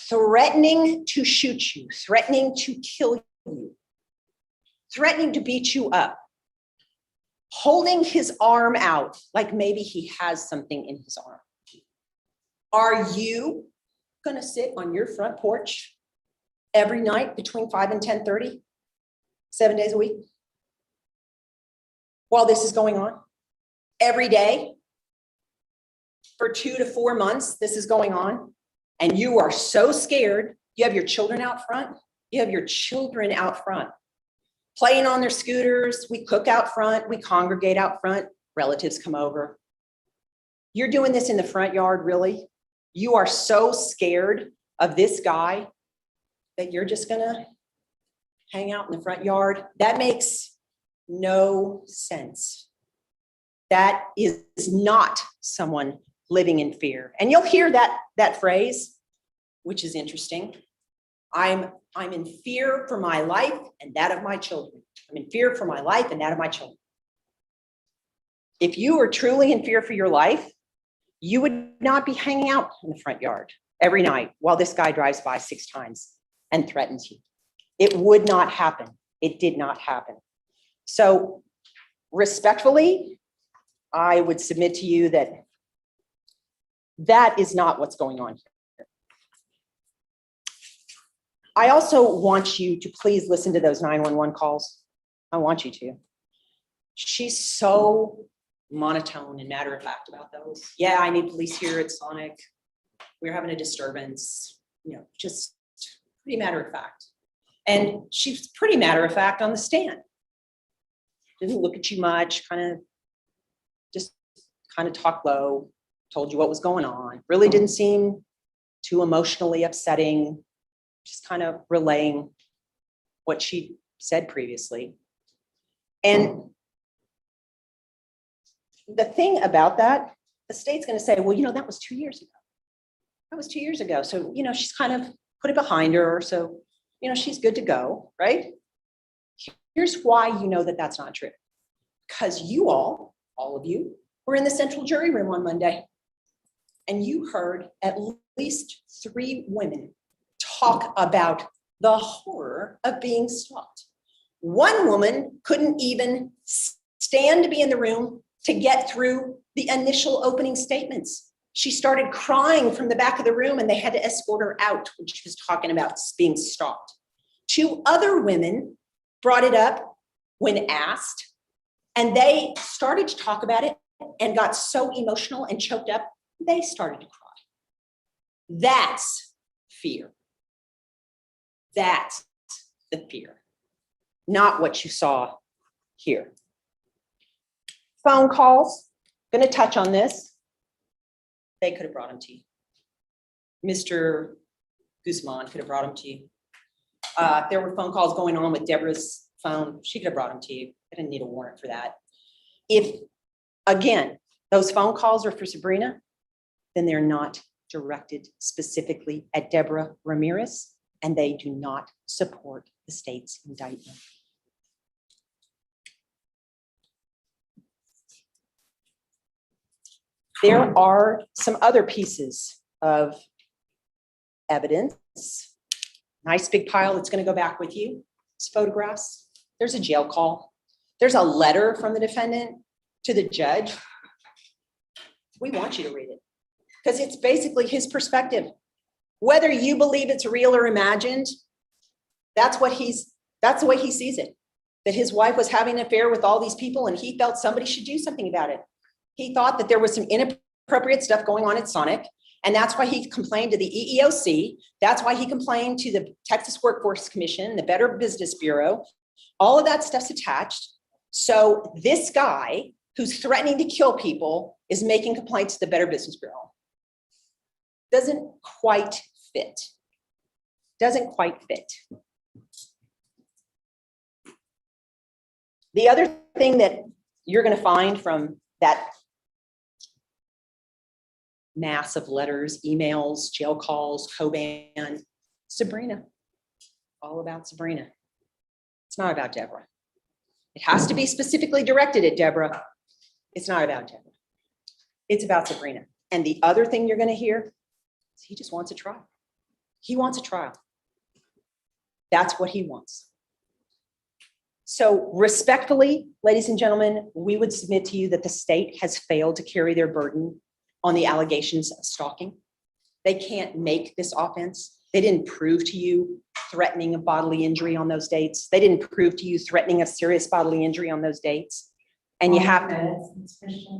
threatening to shoot you, threatening to kill you, threatening to beat you up, holding his arm out like maybe he has something in his arm. Are you gonna sit on your front porch every night between 5 and 10:30, 7 days a week, while this is going on? Every day for 2 to 4 months, this is going on, and you are so scared. You have your children out front. You have your children out front, playing on their scooters. We cook out front. We congregate out front. Relatives come over. You're doing this in the front yard, really? You are so scared of this guy that you're just gonna hang out in the front yard? That makes no sense. That is not someone living in fear. And you'll hear that phrase, which is interesting. I'm in fear for my life and that of my children. I'm in fear for my life and that of my children. If you were truly in fear for your life, you would not be hanging out in the front yard every night while this guy drives by 6 times and threatens you. It would not happen. It did not happen. So respectfully, I would submit to you that that is not what's going on here. I also want you to please listen to those 911 calls. I want you to. She's so monotone and matter of fact about those. Yeah, I need police here at Sonic. We're having a disturbance, just pretty matter of fact. And she's pretty matter of fact on the stand. Didn't look at you much, kind of talk low, told you what was going on. Really didn't seem too emotionally upsetting, just kind of relaying what she said previously. And the thing about that, the state's going to say, well, that was 2 years ago. That was 2 years ago. So, she's kind of put it behind her. So, she's good to go, right? Here's why you know that that's not true. Because you all of you, were in the central jury room on Monday. And you heard at least 3 women talk about the horror of being stalked. One woman couldn't even stand to be in the room to get through the initial opening statements. She started crying from the back of the room and they had to escort her out when she was talking about being stalked. 2 other women brought it up when asked, and they started to talk about it and got so emotional and choked up, they started to cry. That's fear. That's the fear, not what you saw here. Phone calls, going to touch on this. They could have brought him to you. Mr. Guzman could have brought him to you. There were phone calls going on with Deborah's phone. She could have brought him to you. I didn't need a warrant for that. If, again, those phone calls are for Sabrina, then they're not directed specifically at Deborah Ramirez, and they do not support the state's indictment. There are some other pieces of evidence. Nice big pile that's going to go back with you. It's photographs. There's a jail call. There's a letter from the defendant to the judge. We want you to read it because it's basically his perspective. Whether you believe it's real or imagined, that's the way he sees it. That his wife was having an affair with all these people and he felt somebody should do something about it. He thought that there was some inappropriate stuff going on at Sonic, and that's why he complained to the EEOC. That's why he complained to the Texas Workforce Commission, the Better Business Bureau. All of that stuff's attached. So this guy who's threatening to kill people is making complaints to the Better Business Bureau. Doesn't quite fit. Doesn't quite fit. The other thing that you're going to find from that mass of letters, emails, jail calls, co-ban, Sabrina, all about Sabrina. It's not about Deborah. It has to be specifically directed at Deborah It's not about Deborah. It's about Sabrina. And the other thing you're going to hear is he just wants a trial. He wants a trial. That's what he wants. So respectfully, ladies and gentlemen, we would submit to you that the state has failed to carry their burden on the allegations of stalking. They can't make this offense. They didn't prove to you threatening of bodily injury on those dates. They didn't prove to you threatening of serious bodily injury on those dates. And you have to,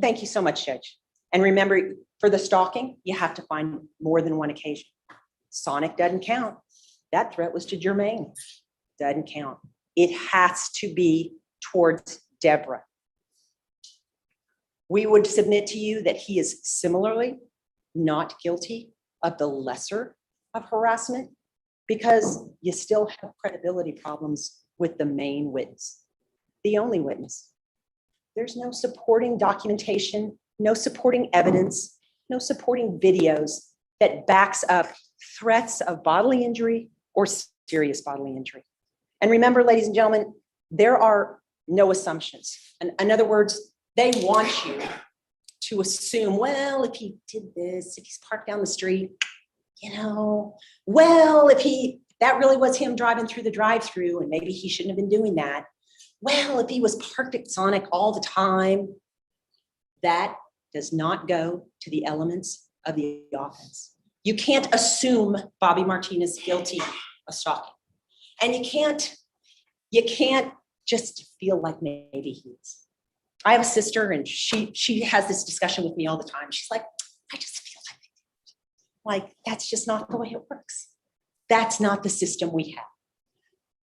thank you so much, Judge. And remember, for the stalking, you have to find more than one occasion. Sonic doesn't count. That threat was to Jermaine. Doesn't count. It has to be towards Deborah. We would submit to you that he is similarly not guilty of the lesser of harassment because you still have credibility problems with the main witness, the only witness. There's no supporting documentation, no supporting evidence, no supporting videos that backs up threats of bodily injury or serious bodily injury. And remember, ladies and gentlemen, there are no assumptions. In other words, they want you to assume, well, if he did this, if he's parked down the street, well, if that really was him driving through the drive-through and maybe he shouldn't have been doing that. Well, if he was parked at Sonic all the time, that does not go to the elements of the offense. You can't assume Bobby Martinez guilty of stalking. And you can't just feel like maybe he is. I have a sister and she has this discussion with me all the time. She's like, I just feel like that's just not the way it works. That's not the system we have.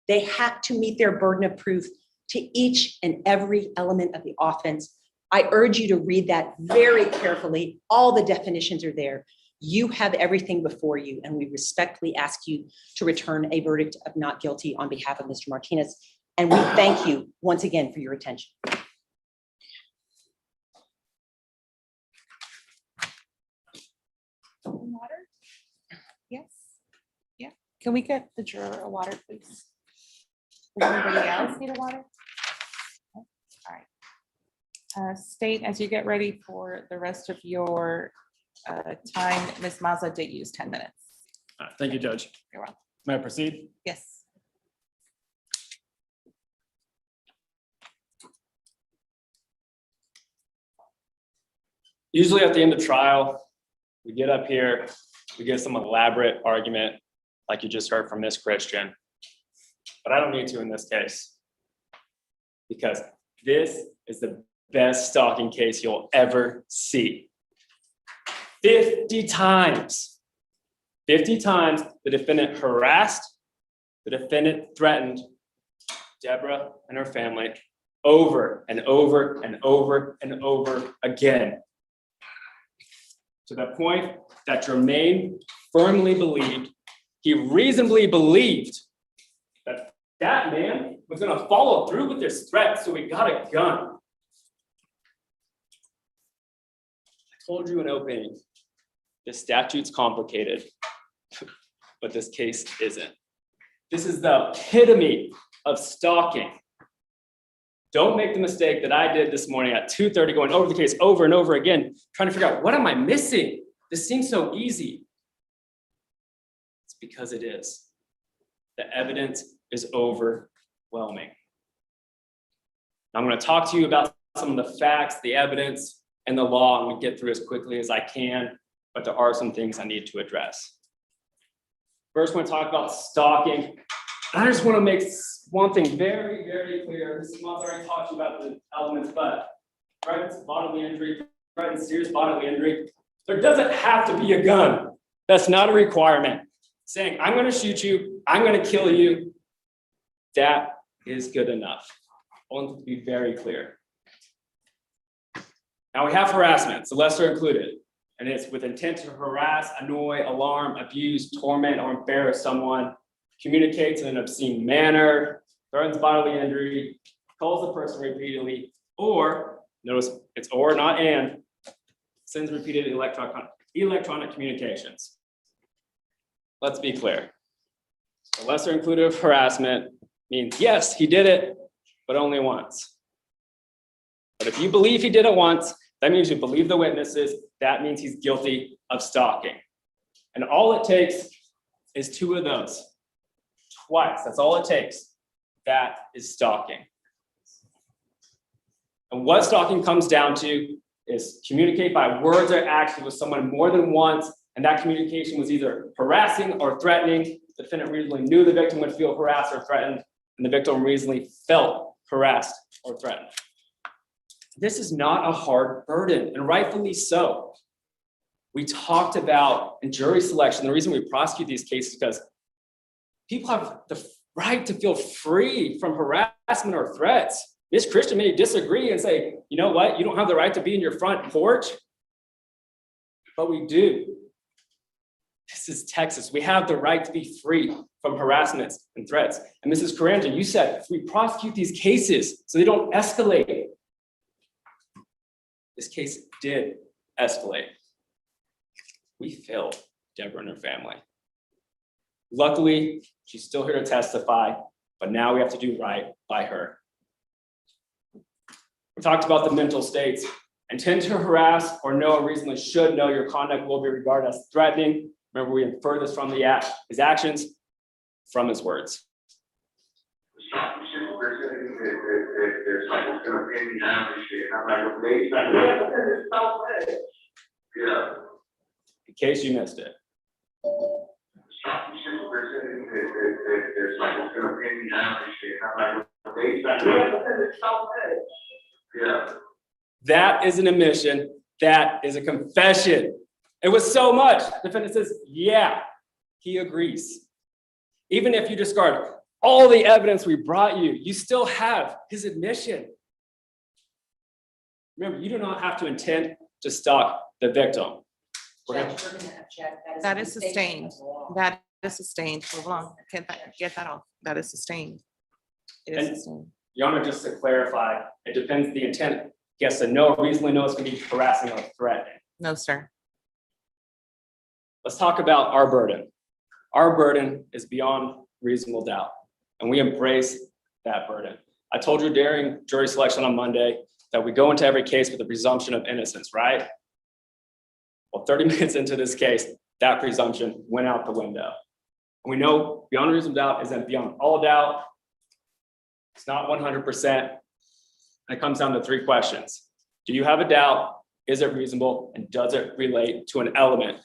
They have to meet their burden of proof to each and every element of the offense. I urge you to read that very carefully. All the definitions are there. You have everything before you, and we respectfully ask you to return a verdict of not guilty on behalf of Mr. Martinez. And we thank you once again for your attention. Water? Yes. Yeah. Can we get the juror a water, please? Does anybody else need a water? All right. State, as you get ready for the rest of your time, Ms. Meza did use 10 minutes. Thank you, Judge. You're welcome. May I proceed? Yes. Usually at the end of trial, we get up here, we give some elaborate argument like you just heard from Miss Christian. But I don't need to in this case because this is the best stalking case you'll ever see. 50 times the defendant harassed, the defendant threatened Deborah and her family over and over and over and over again. To the point that Jermaine firmly believed, he reasonably believed that that man was going to follow through with his threat, so he got a gun. I told you in opening, this statute's complicated, but this case isn't. This is the epitome of stalking. Don't make the mistake that I did this morning at 2:30, going over the case over and over again, trying to figure out what am I missing? This seems so easy. It's because it is. The evidence is overwhelming. I'm going to talk to you about some of the facts, the evidence, and the law. I'm going to get through as quickly as I can, but there are some things I need to address. First, we're going to talk about stalking. I just want to make one thing very, very clear. Ms. Moss already talked to you about the elements, but threats, bodily injury, threats, serious bodily injury. There doesn't have to be a gun. That's not a requirement. Saying, I'm going to shoot you, I'm going to kill you, that is good enough. I want to be very clear. Now we have harassment, so lesser included. And it's with intent to harass, annoy, alarm, abuse, torment, or embarrass someone, communicates in an obscene manner, threatens bodily injury, calls the person repeatedly, or, notice it's or, not and, sends repeated electronic communications. Let's be clear. The lesser included of harassment means, yes, he did it, but only once. But if you believe he did it once, that means you believe the witnesses. That means he's guilty of stalking. And all it takes is 2 of those. Twice, that's all it takes. That is stalking. And what stalking comes down to is communicate by words or actions with someone more than once, and that communication was either harassing or threatening. The defendant reasonably knew the victim would feel harassed or threatened, and the victim reasonably felt harassed or threatened. This is not a hard burden, and rightfully so. We talked about in jury selection, the reason we prosecute these cases is because people have the right to feel free from harassment or threats. This Christian may disagree and say, you know what, you don't have the right to be in your front porch, but we do. This is Texas. We have the right to be free from harassments and threats. And Mrs. Caranja, you said, if we prosecute these cases so they don't escalate. This case did escalate. We failed Deborah and her family. Luckily, she's still here to testify, but now we have to do right by her. We talked about the mental states. Intend to harass or know or reasonably should know your conduct will be regarded as threatening. Remember, we infer this from his actions, from his words. In case you missed it. That is an admission. That is a confession. It was so much. The defendant says, yeah, he agrees. Even if you discard all the evidence we brought you, you still have his admission. Remember, you do not have to intend to stalk the victim. Judge, we're gonna object. That a is mistake sustained. of the law. That is sustained. Move along. Get that off. That is sustained. It is And- sustained. Your Honor, just to clarify, it depends the intent. Yes, and no, reasonably know it's going to be harassing or threatening. No, sir. Let's talk about our burden. Our burden is beyond reasonable doubt, and we embrace that burden. I told you during jury selection on Monday that we go into every case with a presumption of innocence, right? Well, 30 minutes into this case, that presumption went out the window. And we know beyond reasonable doubt isn't beyond all doubt. It's not 100%. And it comes down to 3 questions. Do you have a doubt? Is it reasonable? And does it relate to an element?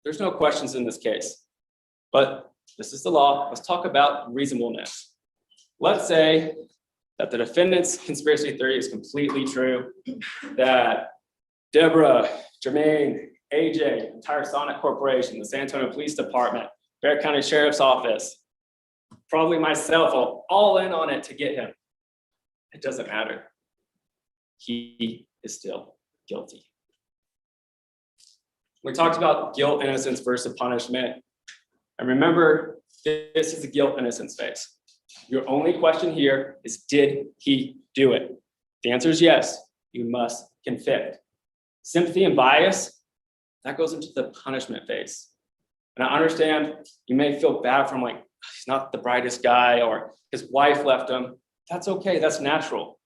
There's no questions in this case, but this is the law. Let's talk about reasonableness. Let's say that the defendant's conspiracy theory is completely true, that Deborah, Jermaine, AJ, entire Sonic Corporation, the San Antonio Police Department, Bear County Sheriff's Office, probably myself, are all in on it to get him. It doesn't matter. He is still guilty. We talked about guilt, innocence versus punishment. And remember, this is a guilt, innocence phase. Your only question here is, did he do it? The answer is yes, you must convict. Sympathy and bias, that goes into the punishment phase. And I understand you may feel bad from like, he's not the brightest guy or his wife left him. That's okay, that's natural.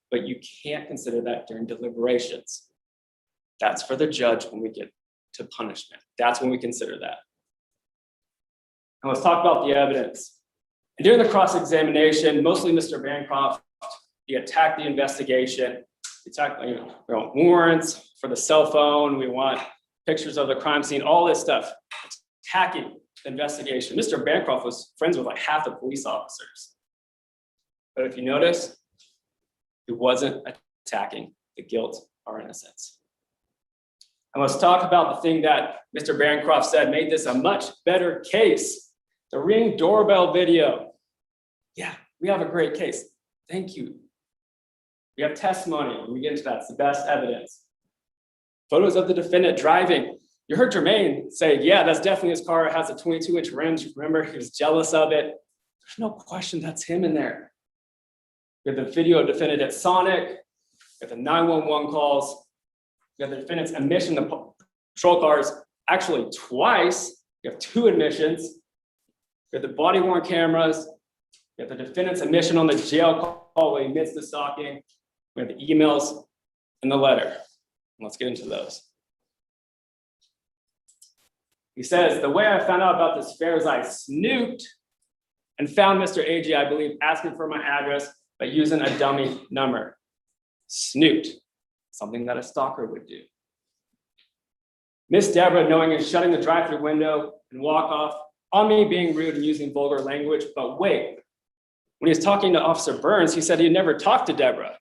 But you can't consider that during deliberations. That's for the judge when we get to punishment. That's when we consider that. And let's talk about the evidence. And during the cross-examination, mostly Mr. Bancroft, he attacked the investigation. He attacked, we want warrants for the cell phone. We want pictures of the crime scene, all this stuff. Attacking the investigation. Mr. Bancroft was friends with like half the police officers. But if you notice, he wasn't attacking the guilt or innocence. And let's talk about the thing that Mr. Bancroft said made this a much better case. The Ring doorbell video. Yeah, we have a great case. Thank you. We have testimony. When we get into that, it's the best evidence. Photos of the defendant driving. You heard Jermaine say, yeah, that's definitely his car. It has a 22-inch rims. Remember, he was jealous of it. There's no question that's him in there. We have the video of defendant at Sonic. We have the 911 calls. We have the defendant's admission to patrol cars actually twice. We have 2 admissions. We have the body worn cameras. We have the defendant's admission on the jail call where he admits to stalking. We have the emails and the letter. Let's get into those. He says, the way I found out about this affair is I snooped and found Mr. AG, I believe, asking for my address, but using a dummy number. Snooped, something that a stalker would do. Miss Deborah, knowing and shutting the drive-through window and walk off on me being rude and using vulgar language. But wait, when he was talking to Officer Burns, he said he never talked to Deborah.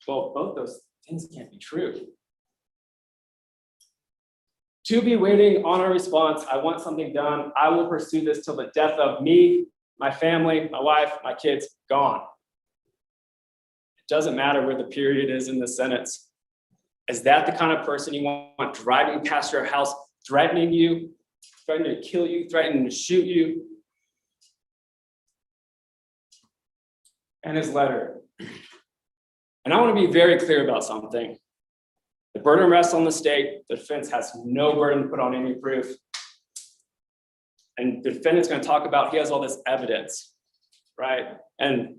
Well, both those things can't be true. To be waiting on a response, I want something done. I will pursue this till the death of me, my family, my wife, my kids, gone. It doesn't matter where the period is in the sentence. Is that the kind of person you want driving past your house, threatening you, threatening to kill you, threatening to shoot you? And his letter. And I want to be very clear about something. The burden rests on the state. The defense has no burden to put on any proof. And the defendant's going to talk about he has all this evidence, right? And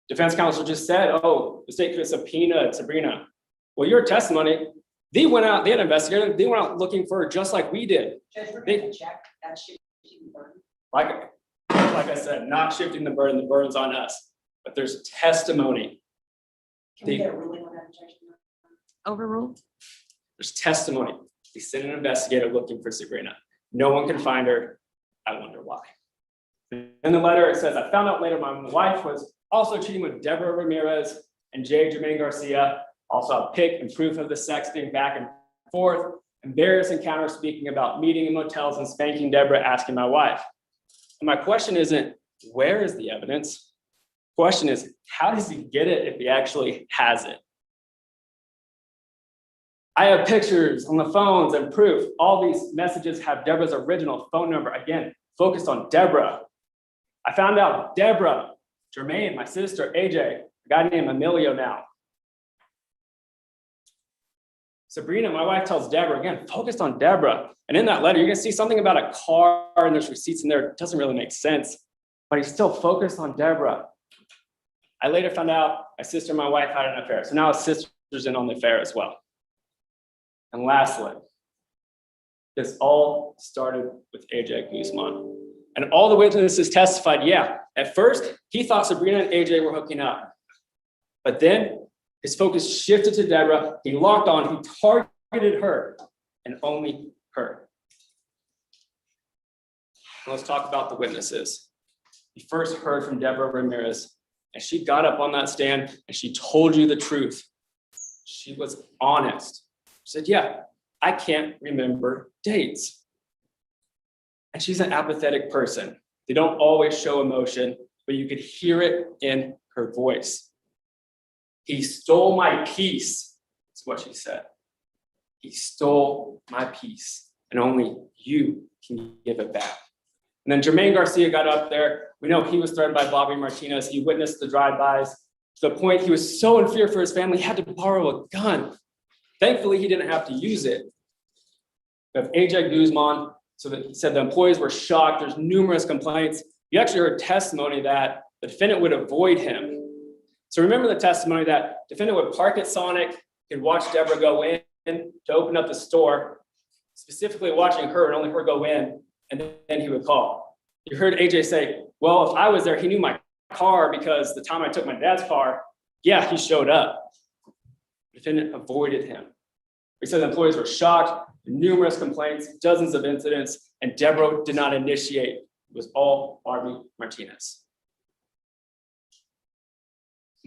defense counsel just said, oh, the state could have subpoenaed Sabrina. Well, your testimony, they went out, they had investigated, they went out looking for her just like we did. Judge, we're going to check that shifting the burden. Like I said, not shifting the burden's on us. But there's testimony. Can we get a ruling on that, Judge? Overruled? There's testimony. They sent an investigator looking for Sabrina. No one can find her. I wonder why. In the letter, it says, I found out later my wife was also cheating with Deborah Ramirez and Jermaine Garcia. Also a pic and proof of the sexting back and forth. And various encounters speaking about meeting in motels and spanking Deborah, asking my wife. And my question isn't, where is the evidence? Question is, how does he get it if he actually has it? I have pictures on the phones and proof. All these messages have Deborah's original phone number. Again, focused on Deborah. I found out Deborah, Jermaine, my sister, AJ, a guy named Emilio now. Sabrina, my wife, tells Deborah, again, focused on Deborah. And in that letter, you're gonna see something about a car and there's receipts in there. It doesn't really make sense, but he's still focused on Deborah. I later found out my sister and my wife had an affair. So now his sister's in on the affair as well. And lastly, this all started with AJ Guzman. And all the witnesses testified, yeah, at first, he thought Sabrina and AJ were hooking up. But then his focus shifted to Deborah. He locked on, he targeted her, and only her. Let's talk about the witnesses. We first heard from Deborah Ramirez, and she got up on that stand and she told you the truth. She was honest. She said, yeah, I can't remember dates. And she's an apathetic person. They don't always show emotion, but you could hear it in her voice. He stole my peace, that's what she said. He stole my peace, and only you can give it back. And then Jermaine Garcia got up there. We know he was threatened by Bobby Martinez. He witnessed the drive-bys to the point he was so in fear for his family, he had to borrow a gun. Thankfully, he didn't have to use it. We have AJ Guzman, so that he said the employees were shocked. There's numerous complaints. You actually heard testimony that the defendant would avoid him. So remember the testimony that defendant would park at Sonic, he'd watch Deborah go in to open up the store, specifically watching her and only her go in, and then he would call. You heard AJ say, well, if I was there, he knew my car because the time I took my dad's car, yeah, he showed up. The defendant avoided him. He said the employees were shocked, numerous complaints, dozens of incidents, and Deborah did not initiate. It was all Barbie Martinez.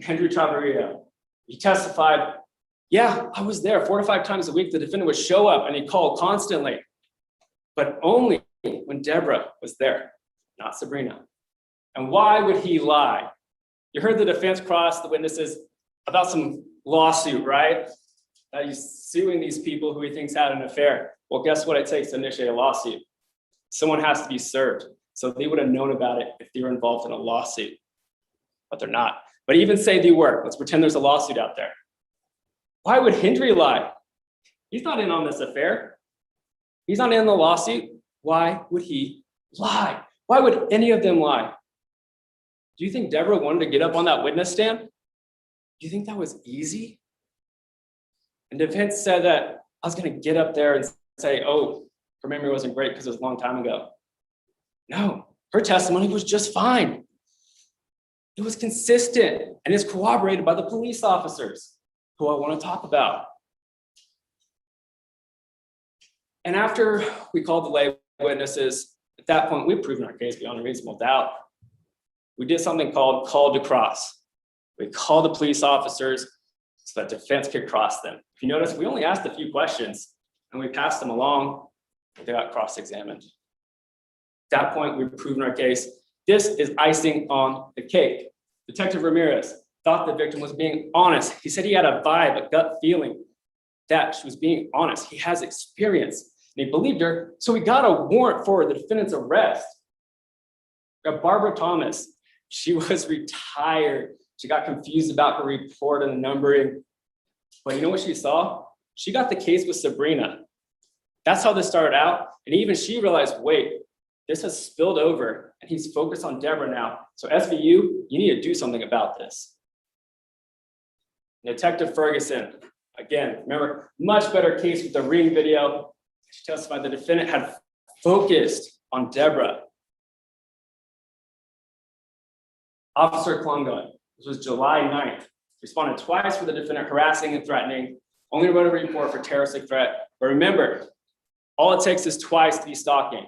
Henry Chavarria, he testified, yeah, I was there 4 to 5 times a week. The defendant would show up and he called constantly, but only when Deborah was there, not Sabrina. And why would he lie? You heard the defense cross the witnesses about some lawsuit, right? That he's suing these people who he thinks had an affair. Well, guess what it takes to initiate a lawsuit? Someone has to be served. So they would have known about it if they were involved in a lawsuit, but they're not. But even say they were, let's pretend there's a lawsuit out there. Why would Hendry lie? He's not in on this affair. He's not in the lawsuit. Why would he lie? Why would any of them lie? Do you think Deborah wanted to get up on that witness stand? You think that was easy? And defense said that I was going to get up there and say, oh, her memory wasn't great because it was a long time ago. No, her testimony was just fine. It was consistent and is corroborated by the police officers who I want to talk about. And after we called the lay witnesses, at that point, we've proven our case beyond a reasonable doubt. We did something called call to cross. We called the police officers so that defense could cross them. If you notice, we only asked a few questions and we passed them along. They got cross-examined. At that point, we've proven our case. This is icing on the cake. Detective Ramirez thought the victim was being honest. He said he had a vibe, a gut feeling that she was being honest. He has experience and he believed her. So we got a warrant for the defendant's arrest. We got Barbara Thomas. She was retired. She got confused about her report and the numbering. But you know what she saw? She got the case with Sabrina. That's how this started out. And even she realized, wait, this has spilled over and he's focused on Deborah now. So SVU, you need to do something about this. Detective Ferguson, again, remember, much better case with the ring video. She testified the defendant had focused on Deborah. Officer Klunga, this was July 9th, responded twice for the defendant harassing and threatening, only wrote a report for terroristic threat. But remember, all it takes is twice to be stalking.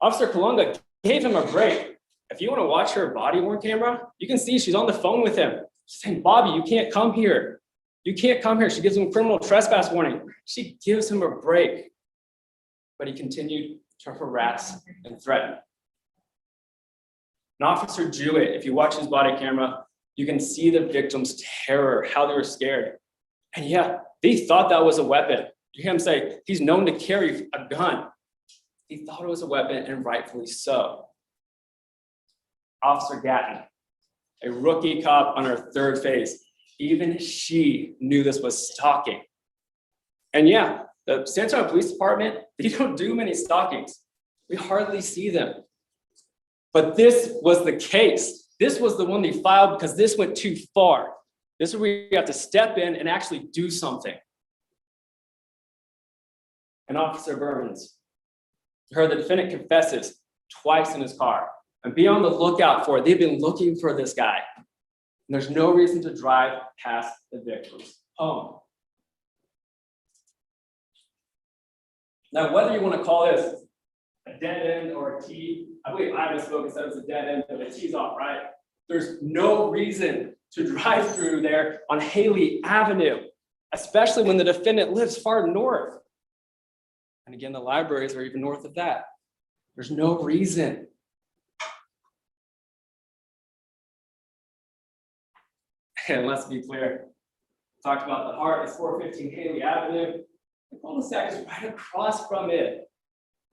Officer Kalunga gave him a break. If you want to watch her body worn camera, you can see she's on the phone with him. She's saying, Bobby, you can't come here. You can't come here. She gives him a criminal trespass warning. She gives him a break. But he continued to harass and threaten. And Officer Jewett, if you watch his body camera, you can see the victim's terror, how they were scared. And yeah, they thought that was a weapon. You hear him say, he's known to carry a gun. He thought it was a weapon, and rightfully so. Officer Gatton, a rookie cop on her third phase, even she knew this was stalking. And yeah, the San Antonio Police Department, they don't do many stalkings. We hardly see them. But this was the case. This was the one they filed because this went too far. This is where you have to step in and actually do something. And Officer Burns, heard the defendant confesses twice in his car. And be on the lookout for it. They've been looking for this guy. And there's no reason to drive past the victim's home. Now, whether you want to call this a dead end or a T, I believe I misspoke and said it was a dead end, but the T's off, right? There's no reason to drive through there on Haley Avenue, especially when the defendant lives far north. And again, the libraries are even north of that. There's no reason. And let's be clear, talked about the heart is 415 Haley Avenue. The cul-de-sac is right across from it.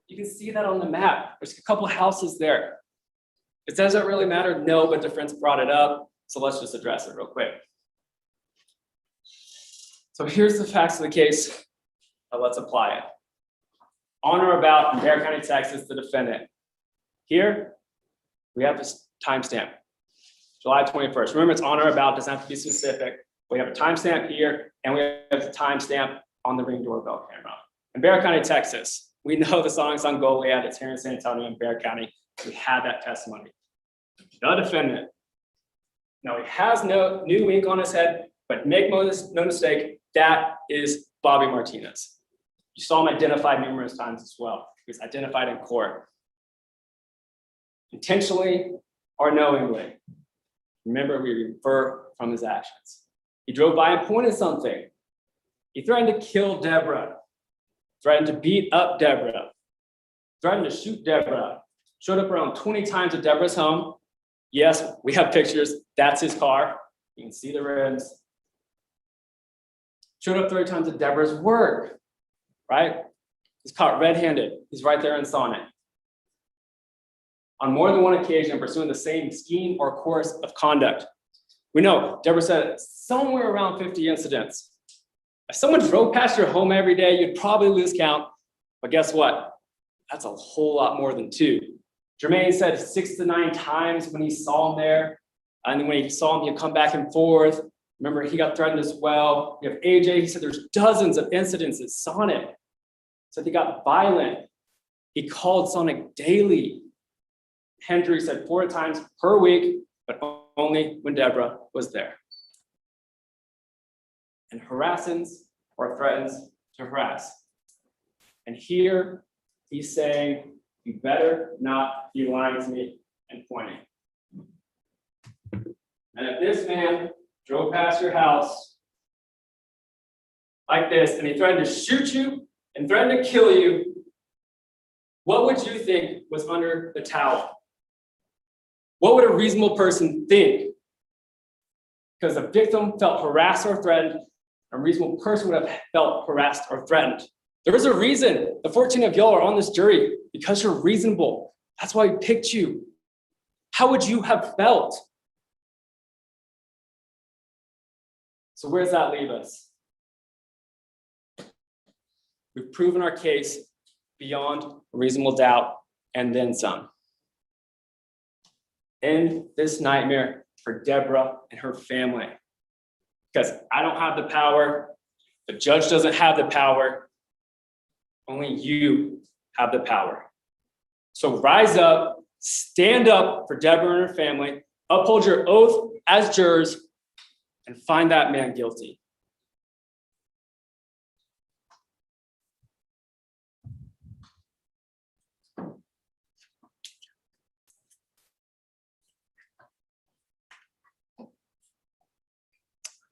You can see that on the map. There's a couple houses there. It does it really matter? No, but defense brought it up. So let's just address it real quick. So here's the facts of the case. Now let's apply it. On or about in Bexar County, Texas, the defendant. Here, we have this timestamp, July 21st. Remember, it's on or about, doesn't have to be specific. We have a timestamp here, and we have the timestamp on the Ring doorbell camera. In Bexar County, Texas, we know the song's on Goliad. It's here in San Antonio in Bexar County. We had that testimony. The defendant, now he has no new ink on his head, but make no mistake, that is Bobby Martinez. You saw him identified numerous times as well. He was identified in court. Intentionally or knowingly. Remember, we infer from his actions. He drove by and pointed something. He threatened to kill Deborah. Threatened to beat up Deborah. Threatened to shoot Deborah. Showed up around 20 times at Deborah's home. Yes, we have pictures. That's his car. You can see the rims. Showed up 30 times at Deborah's work. Right? He's caught red-handed. He's right there in Sonnet. On more than one occasion, pursuing the same scheme or course of conduct. We know, Deborah said, somewhere around 50 incidents. If someone drove past your home every day, you'd probably lose count. But guess what? That's a whole lot more than 2. Jermaine said 6 to 9 times when he saw him there. And then when he saw him, he'd come back and forth. Remember, he got threatened as well. We have AJ, he said there's dozens of incidences. Sonic said he got violent. He called Sonic daily. Hendry said 4 times per week, but only when Deborah was there. And harasses or threatens to harass. And here he's saying, you better not be lying to me and pointing. And if this man drove past your house like this, and he threatened to shoot you and threatened to kill you, what would you think was under the towel? What would a reasonable person think? Because the victim felt harassed or threatened, a reasonable person would have felt harassed or threatened. There is a reason the 14 of y'all are on this jury, because you're reasonable. That's why we picked you. How would you have felt? So where does that leave us? We've proven our case beyond reasonable doubt and then some. End this nightmare for Deborah and her family. Because I don't have the power, the judge doesn't have the power, only you have the power. So rise up, stand up for Deborah and her family, uphold your oath as jurors, and find that man guilty.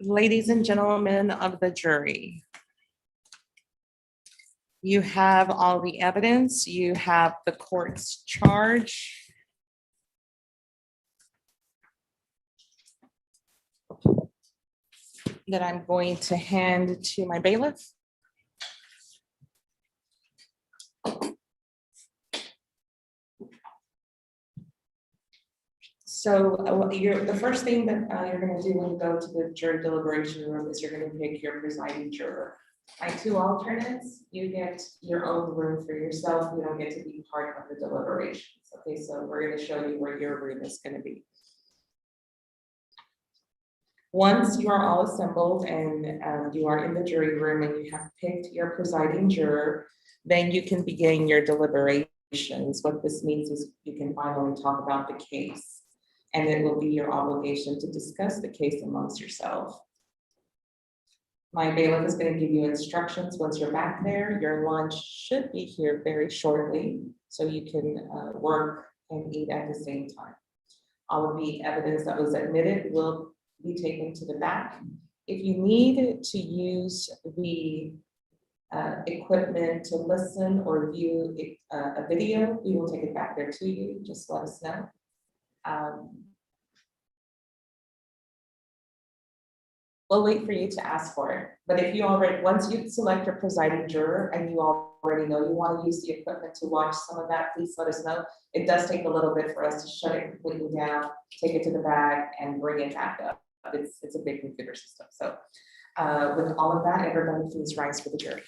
Ladies and gentlemen of the jury, you have all the evidence, you have the court's charge. That I'm going to hand to my bailiff. So the first thing that you're going to do when you go to the jury deliberation room is you're going to pick your presiding juror. By 2 alternates, you get your own room for yourself. You don't get to be part of the deliberations. Okay, so we're going to show you where your room is going to be. Once you are all assembled and you are in the jury room and you have picked your presiding juror, then you can begin your deliberations. What this means is you can finally talk about the case, and it will be your obligation to discuss the case amongst yourself. My bailiff is going to give you instructions once you're back there. Your lunch should be here very shortly, so you can work and eat at the same time. All of the evidence that was admitted will be taken to the back. If you need to use the equipment to listen or view a video, we will take it back there to you. Just let us know. We'll wait for you to ask for it. But if you already, once you select your presiding juror and you already know you want to use the equipment to watch some of that, please let us know. It does take a little bit for us to shut it completely down, take it to the back, and bring it back up. It's a big computer system. So with all of that, everybody please rise for the jury.